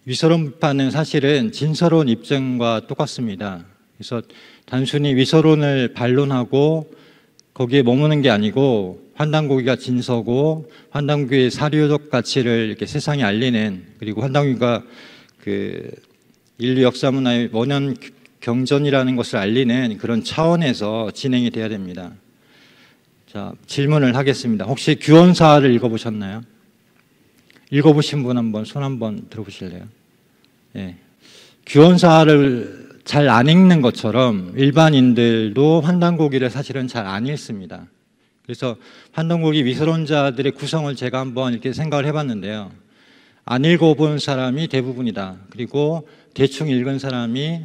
위서론 비판은 사실은 진서론 입증과 똑같습니다. 그래서 단순히 위서론을 반론하고 거기에 머무는 게 아니고 환단고기가 진서고 환단고기의 사료적 가치를 이렇게 세상에 알리는, 그리고 환단고기가 그 인류 역사 문화의 원형 경전이라는 것을 알리는 그런 차원에서 진행이 돼야 됩니다. 자, 질문을 하겠습니다. 혹시 규원사를 읽어보셨나요? 읽어보신 분 한번 손 한번 들어보실래요? 예. 규원사를 잘 안 읽는 것처럼 일반인들도 환단고기를 사실은 잘 안 읽습니다. 그래서 환단고기 위서론자들의 구성을 제가 한번 이렇게 생각을 해봤는데요. 안 읽어본 사람이 대부분이다. 그리고 대충 읽은 사람이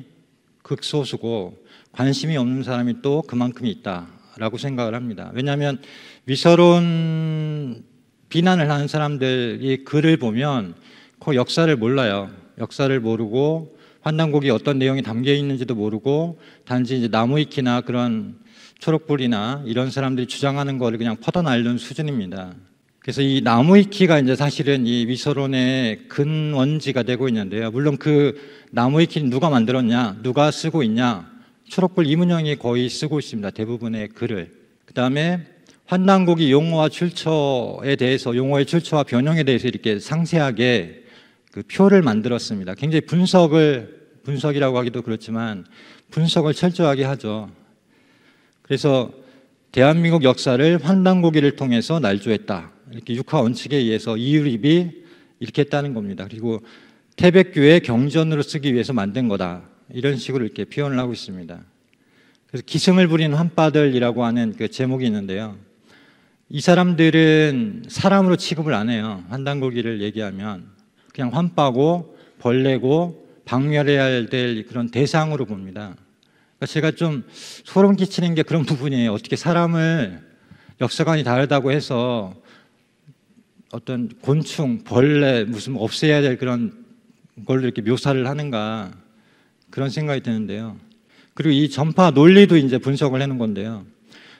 극소수고 관심이 없는 사람이 또 그만큼이 있다라고 생각을 합니다. 왜냐하면 위서론 비난을 하는 사람들이 글을 보면 그 역사를 몰라요. 역사를 모르고 환단고기에 어떤 내용이 담겨 있는지도 모르고 단지 이제 나무위키나 그런 초록불이나 이런 사람들이 주장하는 거를 그냥 퍼져나르는 수준입니다. 그래서 이 나무위키가 이제 사실은 이 위서론의 근원지가 되고 있는데요. 물론 그 나무위키는 누가 만들었냐, 누가 쓰고 있냐, 초록불 이문영이 거의 쓰고 있습니다. 대부분의 글을. 그 다음에 환단고기 용어와 출처에 대해서, 용어의 출처와 변형에 대해서 이렇게 상세하게 그 표를 만들었습니다. 굉장히 분석이라고 하기도 그렇지만 분석을 철저하게 하죠. 그래서 대한민국 역사를 환단고기를 통해서 날조했다. 이렇게 육하 원칙에 의해서 이유립이 이렇게 했다는 겁니다. 그리고 태백교의 경전으로 쓰기 위해서 만든 거다. 이런 식으로 이렇게 표현을 하고 있습니다. 그래서 기승을 부린 환빠들이라고 하는 그 제목이 있는데요. 이 사람들은 사람으로 취급을 안 해요. 환단고기를 얘기하면 그냥 환빠고 벌레고 박멸해야 될 그런 대상으로 봅니다. 그러니까 제가 좀 소름 끼치는 게 그런 부분이에요. 어떻게 사람을 역사관이 다르다고 해서 어떤 곤충, 벌레, 무슨 없애야 될 그런 걸로 이렇게 묘사를 하는가, 그런 생각이 드는데요. 그리고 이 전파 논리도 이제 분석을 하는 건데요.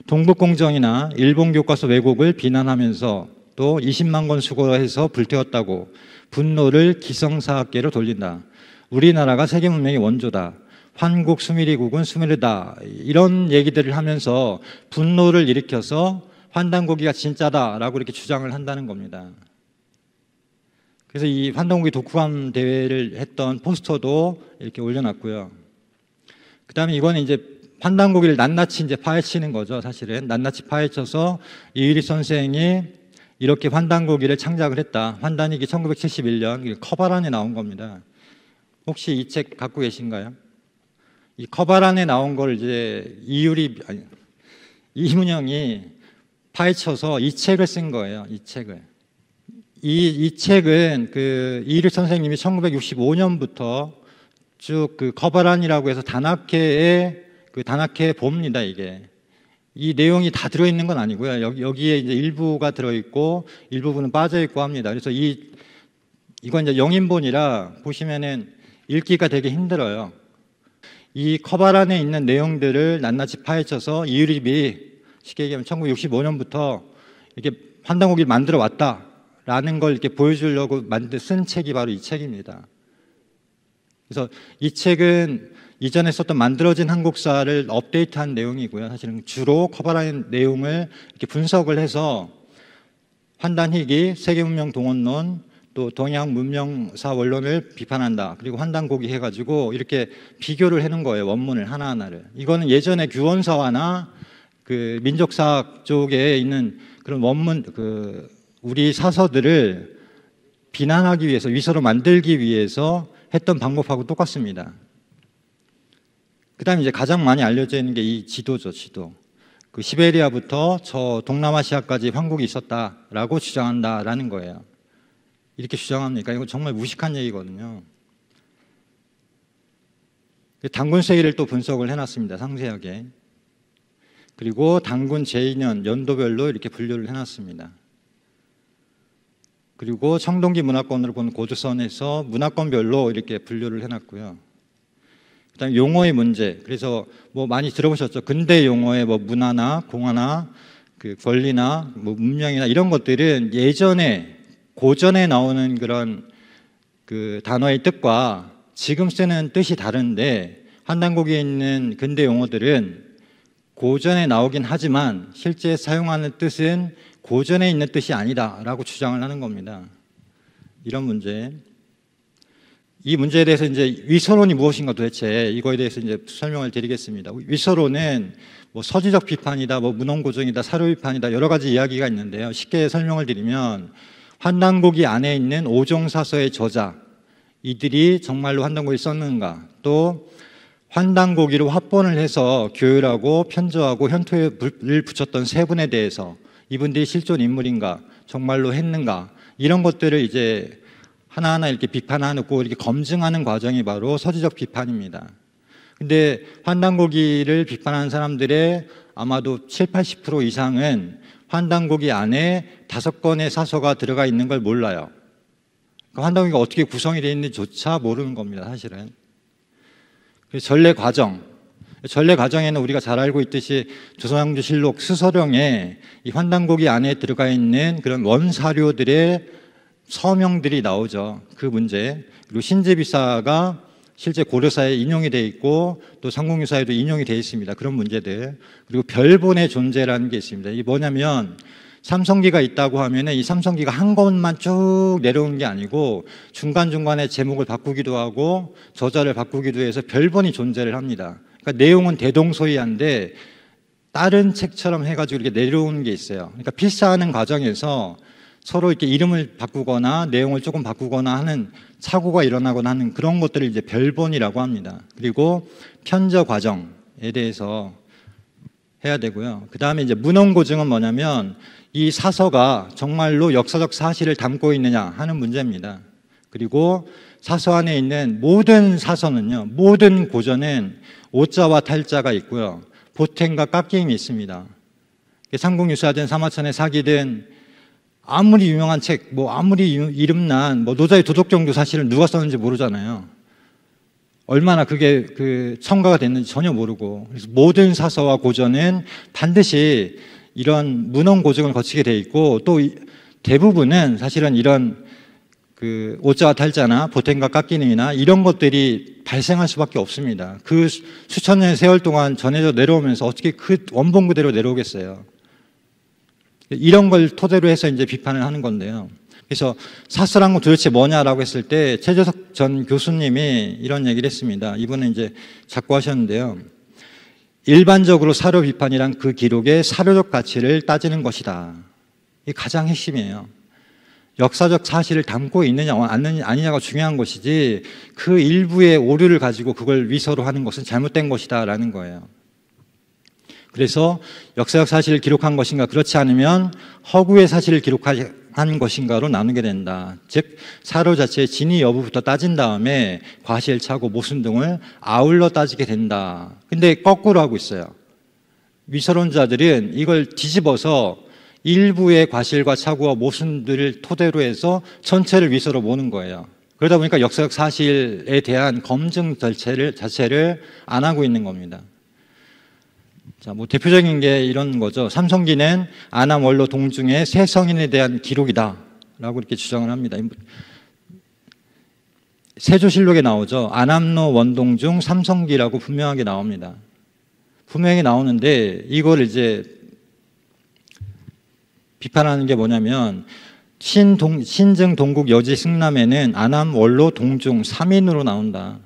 동북공정이나 일본 교과서 왜곡을 비난하면서 또 20만 권 수거해서 불태웠다고 분노를 기성사학계로 돌린다. 우리나라가 세계문명의 원조다. 환국 수미리국은 수미르다. 이런 얘기들을 하면서 분노를 일으켜서 환단고기가 진짜다라고 이렇게 주장을 한다는 겁니다. 그래서 이 환단고기 독후감 대회를 했던 포스터도 이렇게 올려놨고요. 그 다음에 이거는 이제 환단고기를 낱낱이 이제 파헤치는 거죠. 사실은 낱낱이 파헤쳐서 이유리 선생이 이렇게 환단고기를 창작을 했다. 환단이기 1971년 커바란에 나온 겁니다. 혹시 이 책 갖고 계신가요? 이 커바란에 나온 걸 이제 이문영이 파헤쳐서 이 책을 쓴 거예요. 이 책을. 이 책은 그 이유리 선생님이 1965년부터 쭉 그 커바란이라고 해서 단학회의 그 단학회 봅니다. 이게. 이 내용이 다 들어있는 건 아니고요. 여기에 이제 일부가 들어있고 일부분은 빠져있고 합니다. 그래서 이건 이제 영인본이라 보시면은 읽기가 되게 힘들어요. 이 커바란에 있는 내용들을 낱낱이 파헤쳐서 이유립이 쉽게 얘기하면 1965년부터 이렇게 환단고기를 만들어 왔다라는 걸 이렇게 보여주려고 쓴 책이 바로 이 책입니다. 그래서 이 책은 이전에 썼던 만들어진 한국사를 업데이트한 내용이고요. 사실은 주로 커바란의 내용을 이렇게 분석을 해서 환단희귀, 세계문명 동원론, 또 동양 문명사 원론을 비판한다. 그리고 환단고기 해가지고 이렇게 비교를 해놓은 거예요. 원문을 하나하나를. 이거는 예전에 규원사화나 그 민족사학 쪽에 있는 그런 원문, 우리 사서들을 비난하기 위해서, 위서로 만들기 위해서 했던 방법하고 똑같습니다. 그 다음에 이제 가장 많이 알려져 있는 게 이 지도죠, 지도. 그 시베리아부터 저 동남아시아까지 황국이 있었다라고 주장한다라는 거예요. 이렇게 주장합니까? 이거 정말 무식한 얘기거든요. 단군 세기를 또 분석을 해놨습니다, 상세하게. 그리고 단군 제2년 연도별로 이렇게 분류를 해놨습니다. 그리고 청동기 문화권으로 보는 고조선에서 문화권별로 이렇게 분류를 해놨고요. 그다음에 용어의 문제. 그래서 뭐 많이 들어보셨죠? 근대 용어의 뭐 문화나 공화나 그 권리나 뭐 문명이나 이런 것들은 예전에 고전에 나오는 그런 그 단어의 뜻과 지금 쓰는 뜻이 다른데 환단고기에 있는 근대 용어들은 고전에 나오긴 하지만 실제 사용하는 뜻은 고전에 있는 뜻이 아니다라고 주장을 하는 겁니다. 이런 문제. 이 문제에 대해서 이제 위서론이 무엇인가 도대체 이거에 대해서 이제 설명을 드리겠습니다. 위서론은 뭐 서지적 비판이다, 뭐 문헌고증이다, 사료 비판이다 여러 가지 이야기가 있는데요. 쉽게 설명을 드리면 환단고기 안에 있는 오종사서의 저자 이들이 정말로 환단고기를 썼는가, 또 환단고기로 합본을 해서 교율하고 편저하고 현토에 불을 붙였던 세 분에 대해서 이분들이 실존 인물인가, 정말로 했는가, 이런 것들을 이제 하나하나 이렇게 비판하고 이렇게 검증하는 과정이 바로 서지적 비판입니다. 근데 환단고기를 비판하는 사람들의 아마도 70~80% 이상은 환단고기 안에 5권의 사서가 들어가 있는 걸 몰라요. 그러니까 환단고기가 어떻게 구성이 되어 있는지조차 모르는 겁니다, 사실은. 전례 과정에는 우리가 잘 알고 있듯이 조선왕조실록 수서령에 이 환단고기 안에 들어가 있는 그런 원사료들의 서명들이 나오죠. 그 문제. 그리고 신제비사가 실제 고려사에 인용이 되어 있고 또 상공유사에도 인용이 되어 있습니다. 그런 문제들. 그리고 별본의 존재라는 게 있습니다. 이게 뭐냐면 삼성기가 있다고 하면은 이 삼성기가 한 권만 쭉 내려오는 게 아니고 중간중간에 제목을 바꾸기도 하고 저자를 바꾸기도 해서 별본이 존재를 합니다. 그러니까 내용은 대동소이한데 다른 책처럼 해가지고 이렇게 내려오는 게 있어요. 그러니까 필사하는 과정에서 서로 이렇게 이름을 바꾸거나 내용을 조금 바꾸거나 하는 착오가 일어나거나 하는 그런 것들을 이제 별본이라고 합니다. 그리고 편저 과정에 대해서 해야 되고요. 그 다음에 이제 문헌고증은 뭐냐면 이 사서가 정말로 역사적 사실을 담고 있느냐 하는 문제입니다. 그리고 사서 안에 있는 모든 사서는요, 모든 고전은 오자와 탈자가 있고요, 보탬과 깎임이 있습니다. 삼국유사든 사마천의 사기든 아무리 유명한 책, 뭐 아무리 이름난 뭐 노자의 도덕경도 사실은 누가 썼는지 모르잖아요. 얼마나 그게 그 첨가가 됐는지 전혀 모르고, 그래서 모든 사서와 고전은 반드시 이런 문헌 고증을 거치게 돼 있고, 또 대부분은 사실은 이런 그 오자와 탈자나 보탬과 깎이는이나 이런 것들이 발생할 수밖에 없습니다. 그 수천 년의 세월 동안 전해져 내려오면서 어떻게 그 원본 그대로 내려오겠어요. 이런 걸 토대로 해서 이제 비판을 하는 건데요. 그래서 사서란 건 도대체 뭐냐라고 했을 때 최재석 전 교수님이 이런 얘기를 했습니다. 이분은 이제 작고하셨는데요. 일반적으로 사료 비판이란 그 기록의 사료적 가치를 따지는 것이다. 이게 가장 핵심이에요. 역사적 사실을 담고 있느냐 아니냐가 중요한 것이지 그 일부의 오류를 가지고 그걸 위서로 하는 것은 잘못된 것이다라는 거예요. 그래서 역사적 사실을 기록한 것인가, 그렇지 않으면 허구의 사실을 기록한 것인가로 나누게 된다. 즉 사료 자체의 진위 여부부터 따진 다음에 과실, 착오, 모순 등을 아울러 따지게 된다. 근데 거꾸로 하고 있어요. 위서론자들은 이걸 뒤집어서 일부의 과실과 착오와 모순들을 토대로 해서 전체를 위서로 모는 거예요. 그러다 보니까 역사적 사실에 대한 검증 자체를 안 하고 있는 겁니다. 자, 뭐 대표적인 게 이런 거죠. 삼성기는 아남, 원로, 동중의 세 성인에 대한 기록이다 라고 이렇게 주장을 합니다. 세조실록에 나오죠. 아남로, 원동중, 삼성기라고 분명하게 나옵니다. 분명히 나오는데 이걸 이제 비판하는 게 뭐냐면 신증, 동국, 여지, 승남에는 아남, 원로, 동중 3인으로 나온다.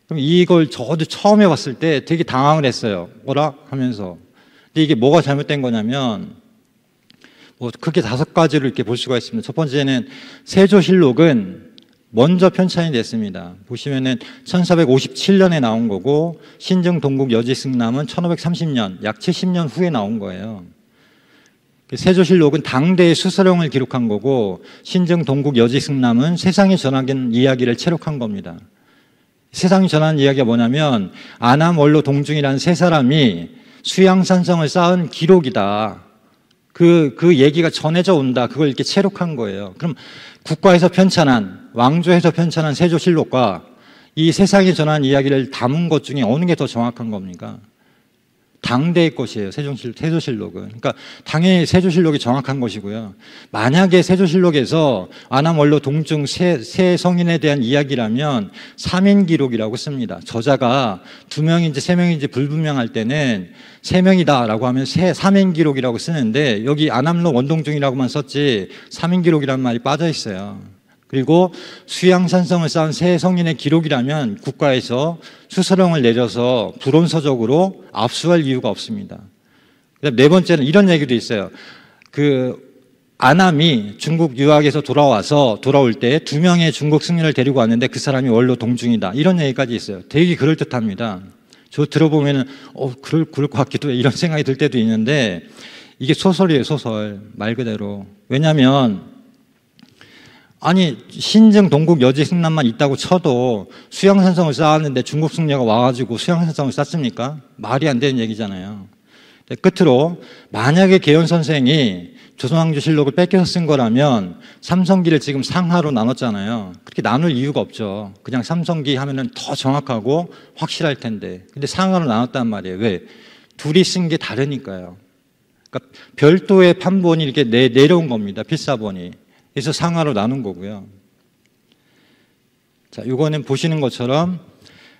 그럼 이걸 저도 처음에 봤을 때 되게 당황을 했어요. 뭐라? 하면서. 근데 이게 뭐가 잘못된 거냐면 뭐 크게 5가지로 이렇게 볼 수가 있습니다. 첫 번째는 세조실록은 먼저 편찬이 됐습니다. 보시면은 1457년에 나온 거고 신증, 동국, 여지, 승남은 1530년, 약 70년 후에 나온 거예요. 세조실록은 당대의 수서령을 기록한 거고 신증, 동국, 여지, 승남은 세상에 전하는 이야기를 채록한 겁니다. 세상이 전하는 이야기가 뭐냐면 아남, 원로, 동중이라는 세 사람이 수양산성을 쌓은 기록이다. 그 얘기가 전해져 온다. 그걸 이렇게 채록한 거예요. 그럼 국가에서 편찬한, 왕조에서 편찬한 세조실록과 이 세상이 전하는 이야기를 담은 것 중에 어느 게 더 정확한 겁니까? 당대의 것이에요. 세조실록은. 그러니까 당연히 세조실록이 정확한 것이고요. 만약에 세조실록에서 아남 원로 동중 세 성인에 대한 이야기라면 3인 기록이라고 씁니다. 저자가 2명인지 3명인지 불분명할 때는 3명이다라고 하면 3인 기록이라고 쓰는데 여기 아남로 원동중이라고만 썼지 3인 기록이라는 말이 빠져 있어요. 그리고 수양산성을 쌓은 세 성인의 기록이라면 국가에서 수서령을 내려서 불온서적으로 압수할 이유가 없습니다. 그다음 네 번째는 이런 얘기도 있어요. 아남이 중국 유학에서 돌아올 때 2명의 중국 승려를 데리고 왔는데 그 사람이 원로 동중이다. 이런 얘기까지 있어요. 되게 그럴듯합니다. 저 들어보면은 그럴 것 같기도 해. 이런 생각이 들 때도 있는데 이게 소설이에요, 소설. 말 그대로. 왜냐하면 아니 신증 동국 여지 승남만 있다고 쳐도 수양산성을 쌓았는데 중국 승려가 와가지고 수양산성을 쌓습니까? 말이 안 되는 얘기잖아요. 끝으로 만약에 계현 선생이 조선왕조실록을 뺏겨서 쓴 거라면 삼성기를 지금 상하로 나눴잖아요. 그렇게 나눌 이유가 없죠. 그냥 삼성기 하면은 더 정확하고 확실할 텐데. 근데 상하로 나눴단 말이에요. 왜? 둘이 쓴 게 다르니까요. 그러니까 별도의 판본이 이렇게 내려온 겁니다. 필사본이. 그래서 상하로 나눈 거고요. 자, 이거는 보시는 것처럼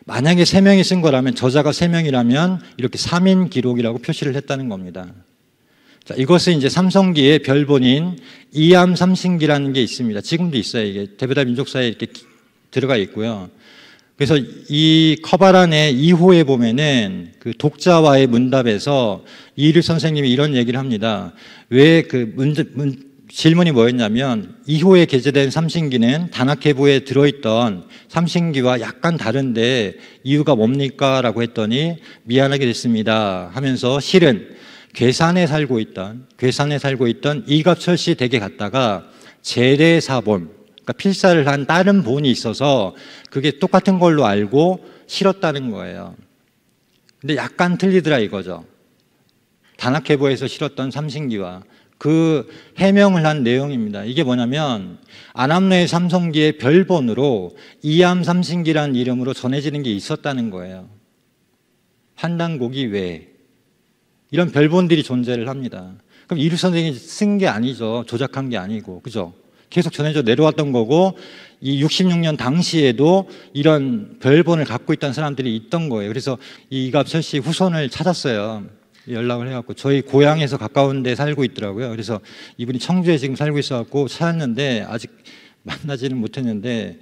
만약에 3명이 쓴 거라면 저자가 3명이라면 이렇게 3인 기록이라고 표시를 했다는 겁니다. 자, 이것은 이제 삼성기의 별본인 이암 삼신기라는 게 있습니다. 지금도 있어요. 이게 대베다 민족사에 이렇게 들어가 있고요. 그래서 이 커바란의 2호에 보면은 그 독자와의 문답에서 이일육 선생님이 이런 얘기를 합니다. 왜 질문이 뭐였냐면 2호에 게재된 삼신기는 단학회부에 들어있던 삼신기와 약간 다른데 이유가 뭡니까? 라고 했더니 미안하게 됐습니다 하면서 실은 괴산에 살고 있던 이갑철씨 댁에 갔다가 제례사본, 그러니까 필사를 한 다른 본이 있어서 그게 똑같은 걸로 알고 실었다는 거예요. 근데 약간 틀리더라 이거죠. 단학회부에서 실었던 삼신기와 그 해명을 한 내용입니다. 이게 뭐냐면 아남로의 삼성기의 별본으로 이암 삼신기라는 이름으로 전해지는 게 있었다는 거예요. 환단고기 외에 이런 별본들이 존재를 합니다. 그럼 이일육 선생이 쓴 게 아니죠. 조작한 게 아니고, 그죠? 계속 전해져 내려왔던 거고 이 66년 당시에도 이런 별본을 갖고 있던 사람들이 있던 거예요. 그래서 이 이갑철 씨 후손을 찾았어요. 연락을 해갖고 저희 고향에서 가까운 데 살고 있더라고요. 그래서 이분이 청주에 지금 살고 있어갖고 찾았는데 아직 만나지는 못했는데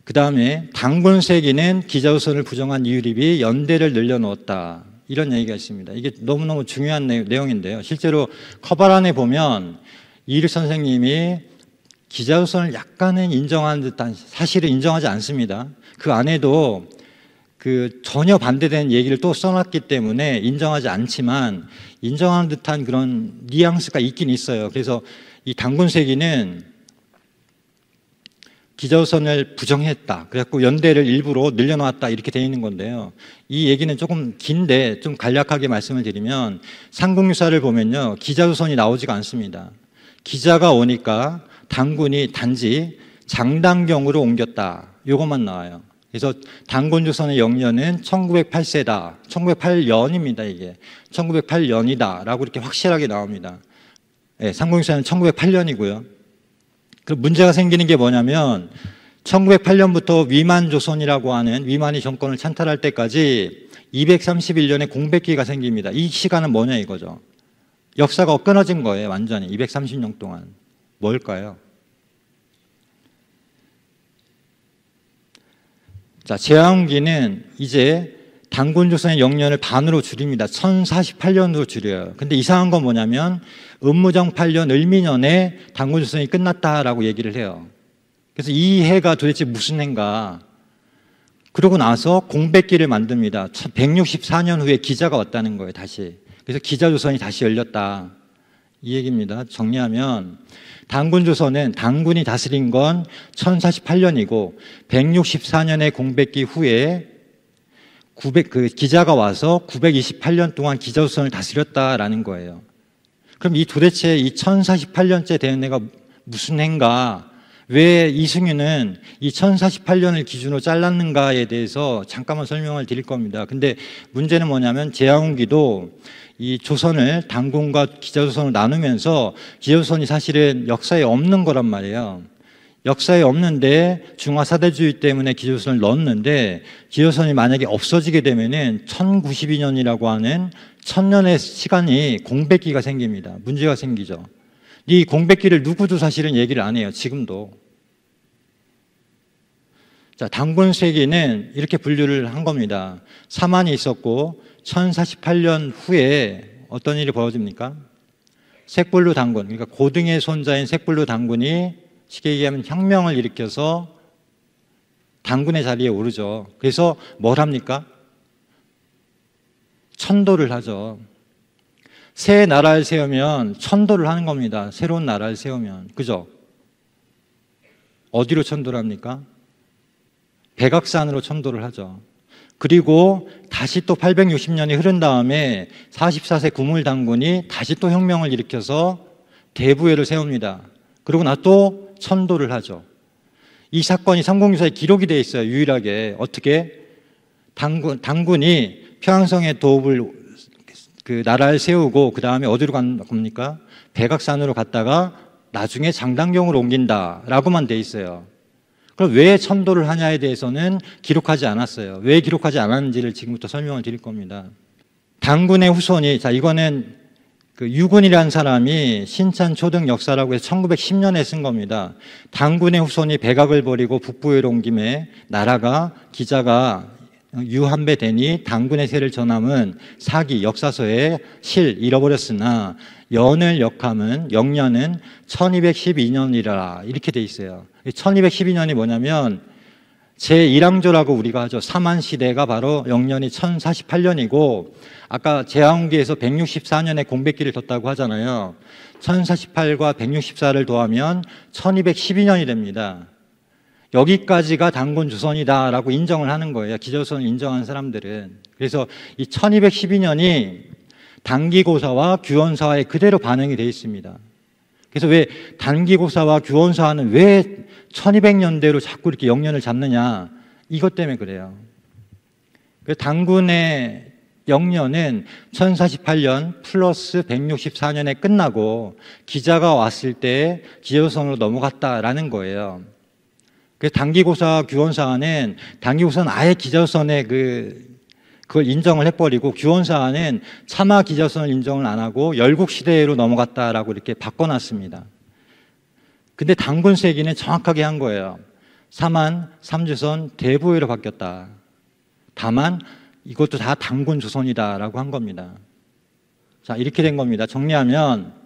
그 다음에 당군세기는 기자우선을 부정한 이유립이 연대를 늘려놓았다. 이런 얘기가 있습니다. 이게 너무너무 중요한 내용인데요. 실제로 커바란에 보면 이일육 선생님이 기자우선을 약간은 인정한 듯한, 사실은 인정하지 않습니다. 그 안에도 전혀 반대되는 얘기를 또 써놨기 때문에 인정하지 않지만 인정하는 듯한 그런 뉘앙스가 있긴 있어요. 그래서 이 당군세기는 기자우선을 부정했다. 그래갖고 연대를 일부러 늘려놨다. 이렇게 되어 있는 건데요. 이 얘기는 조금 긴데 좀 간략하게 말씀을 드리면 삼국유사를 보면요. 기자우선이 나오지가 않습니다. 기자가 오니까 당군이 단지 장당경으로 옮겼다. 이것만 나와요. 그래서 당군조선의 영년은 1908세다. 1908년입니다, 이게. 1908년이다. 라고 이렇게 확실하게 나옵니다. 네, 삼국유사는 1908년이고요. 그럼 문제가 생기는 게 뭐냐면 1908년부터 위만조선이라고 하는 위만이 정권을 찬탈할 때까지 231년에 공백기가 생깁니다. 이 시간은 뭐냐 이거죠. 역사가 끊어진 거예요, 완전히. 230년 동안. 뭘까요? 자, 제왕기는 이제 당군조선의 영년을 반으로 줄입니다. 1048년으로 줄여요. 근데 이상한 건 뭐냐면 음무정 8년 을미년에 당군조선이 끝났다라고 얘기를 해요. 그래서 이 해가 도대체 무슨 해인가? 그러고 나서 공백기를 만듭니다. 164년 후에 기자가 왔다는 거예요, 다시. 그래서 기자조선이 다시 열렸다. 이 얘기입니다. 정리하면 당군조선은 당군이 다스린 건 1048년이고 164년의 공백기 후에 기자가 와서 928년 동안 기자조선을 다스렸다라는 거예요. 그럼 도대체 이 1048년째 되는 해가 무슨 해인가? 왜 이승윤은 이 1048년을 기준으로 잘랐는가에 대해서 잠깐만 설명을 드릴 겁니다. 근데 문제는 뭐냐면 제왕후기도 이 조선을 단군과 기자조선으로 나누면서 기자조선이 사실은 역사에 없는 거란 말이에요. 역사에 없는데 중화사대주의 때문에 기자조선을 넣었는데, 기자조선이 만약에 없어지게 되면은 1092년이라고 하는 1000년의 시간이 공백기가 생깁니다. 문제가 생기죠. 이 공백기를 누구도 사실은 얘기를 안 해요. 지금도. 자, 단군 세기는 이렇게 분류를 한 겁니다. 사만이 있었고 1048년 후에 어떤 일이 벌어집니까? 색불로 단군, 그러니까 고등의 손자인 색불로 단군이 쉽게 얘기하면 혁명을 일으켜서 단군의 자리에 오르죠. 그래서 뭘 합니까? 천도를 하죠. 새 나라를 세우면 천도를 하는 겁니다. 새로운 나라를 세우면. 그죠? 어디로 천도를 합니까? 백악산으로 천도를 하죠. 그리고 다시 또 860년이 흐른 다음에 44세 구물단군이 다시 또 혁명을 일으켜서 대부회를 세웁니다. 그리고 나 또 천도를 하죠. 이 사건이 삼국유사에 기록이 되어 있어요. 유일하게. 어떻게? 단군이 평양성에 도읍을 그 나라를 세우고 그 다음에 어디로 간 겁니까? 백악산으로 갔다가 나중에 장단경으로 옮긴다라고만 돼 있어요. 그럼 왜 천도를 하냐에 대해서는 기록하지 않았어요. 왜 기록하지 않았는지를 지금부터 설명을 드릴 겁니다. 단군의 후손이, 자, 이거는 그 유군이라는 사람이 신찬 초등 역사라고 해서 1910년에 쓴 겁니다. 단군의 후손이 백악을 버리고 북부에로 온 김에 나라가, 기자가 유한배 되니 단군의 세를 전함은 사기 역사서에 실 잃어버렸으나 연을 역함은 영년은 1212년이라 이렇게 돼 있어요. 1212년이 뭐냐면 제1왕조라고 우리가 하죠. 사만시대가 바로 영년이 1048년이고, 아까 제왕후기에서 164년에 공백기를 뒀다고 하잖아요. 1048과 164를 더하면 1212년이 됩니다. 여기까지가 단군 조선이다라고 인정을 하는 거예요. 기자조선을 인정한 사람들은. 그래서 이 1212년이 단기고사와 규원사화에 그대로 반영이 되어 있습니다. 그래서 왜 단기고사와 규원사화는 왜 1200년대로 자꾸 이렇게 영년을 잡느냐, 이것 때문에 그래요. 단군의 영년은 1048년 플러스 164년에 끝나고 기자가 왔을 때 기자조선으로 넘어갔다라는 거예요. 그래서 단기고사 규원사화는, 단기고사는 아예 기자조선에 그걸 인정을 해버리고, 규원사화는 차마 기자조선을 인정을 안 하고 열국시대로 넘어갔다라고 이렇게 바꿔놨습니다. 근데 단군세기는 정확하게 한 거예요. 사만, 삼주선, 대부회로 바뀌었다. 다만 이것도 다 단군조선이다라고 한 겁니다. 자, 이렇게 된 겁니다. 정리하면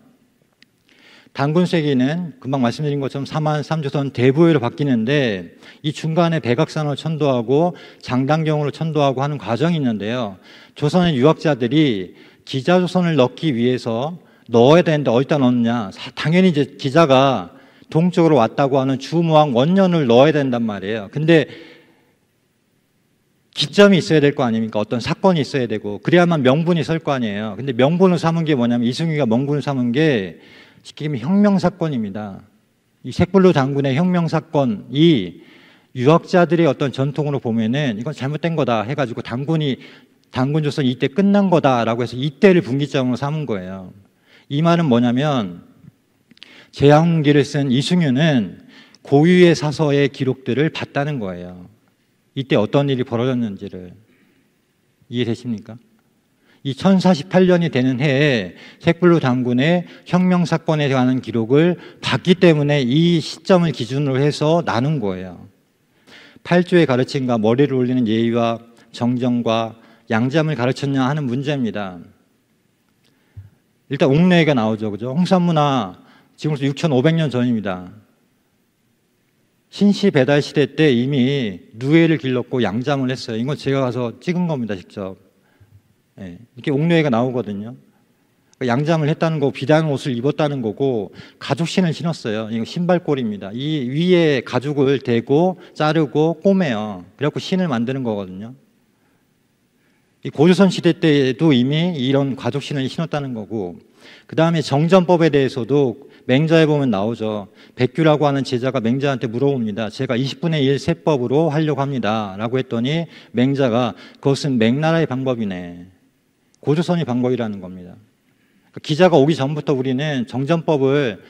단군세기는 금방 말씀드린 것처럼 사만, 삼주선, 대부회로 바뀌는데, 이 중간에 백악산으로 천도하고 장단경으로 천도하고 하는 과정이 있는데요. 조선의 유학자들이 기자조선을 넣기 위해서 넣어야 되는데 어디다 넣느냐? 당연히 이제 기자가 동쪽으로 왔다고 하는 주무왕 원년을 넣어야 된단 말이에요. 근데 기점이 있어야 될 거 아닙니까? 어떤 사건이 있어야 되고, 그래야만 명분이 설 거 아니에요. 근데 명분을 삼은 게 뭐냐면, 이승유가 명분을 삼은 게 쉽게 얘기하면 혁명사건입니다. 이 색불로 단군의 혁명사건이 유학자들의 어떤 전통으로 보면은 이건 잘못된 거다 해가지고 단군조선 이때 끝난 거다라고 해서 이때를 분기점으로 삼은 거예요. 이 말은 뭐냐면, 제왕후기를 쓴 이승유는 고유의 사서의 기록들을 봤다는 거예요. 이때 어떤 일이 벌어졌는지를. 이해되십니까? 이 1048년이 되는 해에 색불로 단군의 혁명사건에 관한 기록을 봤기 때문에 이 시점을 기준으로 해서 나눈 거예요. 팔조의 가르침과 머리를 올리는 예의와 정정과 양잠을 가르쳤냐 하는 문제입니다. 일단 옥례가 나오죠. 그죠? 홍산문화 지금부터 6500년 전입니다. 신시 배달 시대 때 이미 누에를 길렀고 양잠을 했어요. 이건 제가 가서 찍은 겁니다, 직접. 네, 이렇게 옥례가 나오거든요. 양잠을 했다는 거고, 비단 옷을 입었다는 거고, 가죽신을 신었어요. 이거 신발골입니다. 이 위에 가죽을 대고 자르고 꼬매요. 그래갖고 신을 만드는 거거든요. 이 고조선 시대 때도 이미 이런 가죽신을 신었다는 거고, 그 다음에 정전법에 대해서도 맹자에 보면 나오죠. 백규라고 하는 제자가 맹자한테 물어봅니다. 제가 20분의 1 세법으로 하려고 합니다. 라고 했더니 맹자가 그것은 맹나라의 방법이네. 고조선의 방법이라는 겁니다. 그러니까 기자가 오기 전부터 우리는 정전법을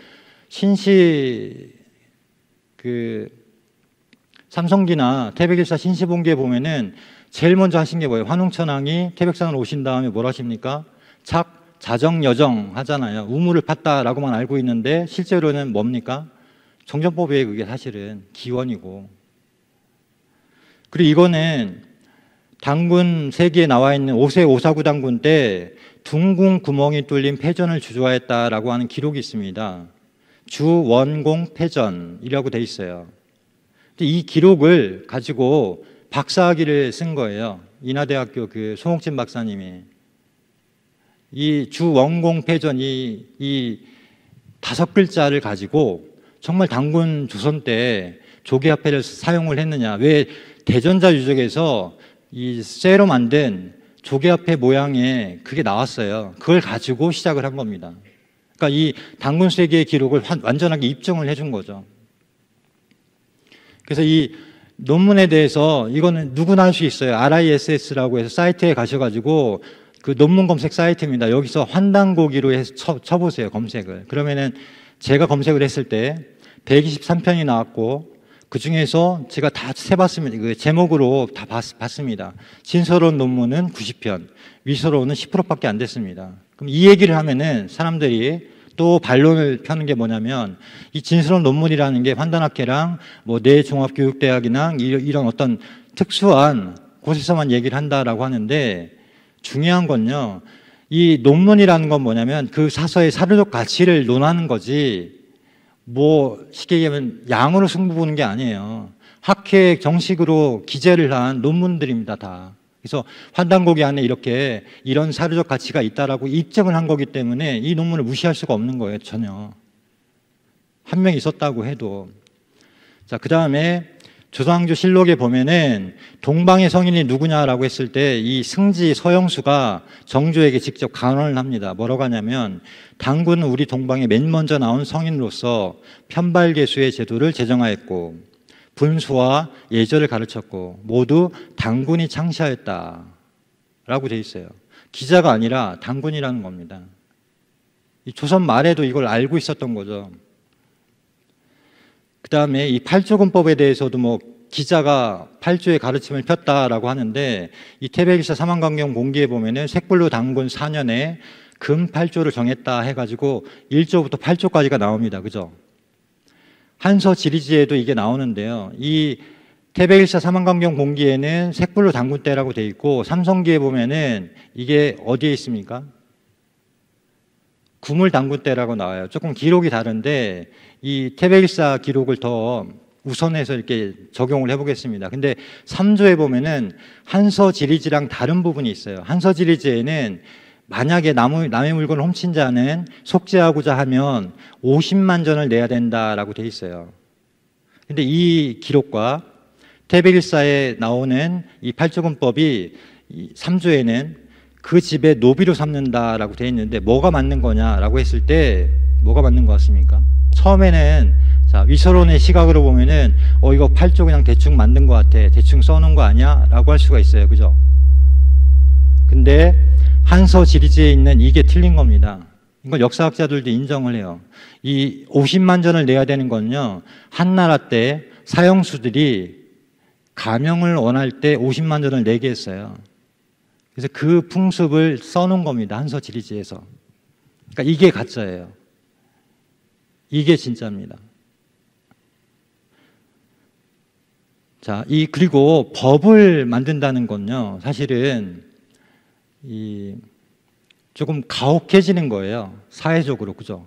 삼성기나 태백일사 신시본기에 보면은 제일 먼저 하신 게 뭐예요? 환웅천왕이 태백산으로 오신 다음에 뭘 하십니까? 자정여정 하잖아요. 우물을 팠다라고만 알고 있는데 실제로는 뭡니까? 정전법이에요. 그게 사실은 기원이고. 그리고 이거는 당군 세기에 나와 있는 5세 오사구 당군 때 둥궁 구멍이 뚫린 패전을 주조하였다라고 하는 기록이 있습니다. 주원공 패전이라고 돼 있어요. 이 기록을 가지고 박사학위를 쓴 거예요. 인하대학교 그 송옥진 박사님이. 이 주원공 패전 이 5글자를 가지고 정말 당군 조선 때 조개화폐를 사용을 했느냐. 왜 대전자 유적에서 이 쇠로 만든 조개화폐 모양의 그게 나왔어요. 그걸 가지고 시작을 한 겁니다. 그러니까 이 당군 세계의 기록을 완전하게 입증을 해준 거죠. 그래서 이 논문에 대해서 이거는 누구나 할 수 있어요. RISS라고 해서 사이트에 가셔가지고 그 논문 검색 사이트입니다. 여기서 환단고기로 해서 쳐보세요. 검색을. 그러면은 제가 검색을 했을 때 123편이 나왔고 그 중에서 제가 다 세봤습니다. 그 제목으로 다 봤습니다. 진서로운 논문은 90편, 위서로운은 10%밖에 안 됐습니다. 그럼 이 얘기를 하면은 사람들이 또 반론을 펴는 게 뭐냐면 이 진서로운 논문이라는 게 환단학회랑 뭐 내종합교육대학이나 이런 어떤 특수한 곳에서만 얘기를 한다라고 하는데 중요한 건요. 이 논문이라는 건 뭐냐면 그 사서의 사료적 가치를 논하는 거지 뭐 쉽게 얘기하면 양으로 승부 보는 게 아니에요. 학회 정식으로 기재를 한 논문들입니다. 다. 그래서 환단고기 안에 이렇게 이런 사료적 가치가 있다라고 입증을 한 거기 때문에 이 논문을 무시할 수가 없는 거예요. 전혀. 한 명 있었다고 해도. 자, 그 다음에 조선왕조 실록에 보면은 동방의 성인이 누구냐라고 했을 때 이 승지 서영수가 정조에게 직접 간언을 합니다. 뭐라고 하냐면 당군은 우리 동방에 맨 먼저 나온 성인으로서 편발계수의 제도를 제정하였고 분수와 예절을 가르쳤고 모두 당군이 창시하였다 라고 돼 있어요. 기자가 아니라 당군이라는 겁니다. 이 조선 말에도 이걸 알고 있었던 거죠. 그 다음에 이 팔조금법에 대해서도 뭐 기자가 팔조의 가르침을 폈다라고 하는데 이 태백일사 사만강경 공기에 보면은 색불로 당군 4년에 금 8조를 정했다 해가지고 1조부터 8조까지가 나옵니다. 그죠? 한서 지리지에도 이게 나오는데요. 이 태백일사 사만강경 공기에는 색불로 당군 때라고 돼 있고 삼성기에 보면은 이게 어디에 있습니까? 구물 당군 때라고 나와요. 조금 기록이 다른데 이 태백일사 기록을 더 우선해서 이렇게 적용을 해보겠습니다. 근데 3조에 보면은 한서지리지랑 다른 부분이 있어요. 한서지리지에는 만약에 남의 물건을 훔친 자는 속죄하고자 하면 50만 전을 내야 된다라고 돼 있어요. 근데 이 기록과 태백일사에 나오는 이 팔조금법이 3조에는 그 집에 노비로 삼는다라고 돼 있는데 뭐가 맞는 거냐라고 했을 때 뭐가 맞는 것 같습니까? 처음에는 자 위서론의 시각으로 보면은 이거 8조 그냥 대충 만든 것 같아, 대충 써놓은 거 아니야? 라고 할 수가 있어요. 그죠? 근데 한서지리지에 있는 이게 틀린 겁니다. 이건 역사학자들도 인정을 해요. 이 50만 전을 내야 되는 건요, 한나라 때 사형수들이 가명을 원할 때 50만 전을 내게 했어요. 그래서 그 풍습을 써놓은 겁니다. 한서지리지에서. 그러니까 이게 가짜예요. 이게 진짜입니다. 자, 그리고 법을 만든다는 건요, 사실은 조금 가혹해지는 거예요. 사회적으로. 그죠?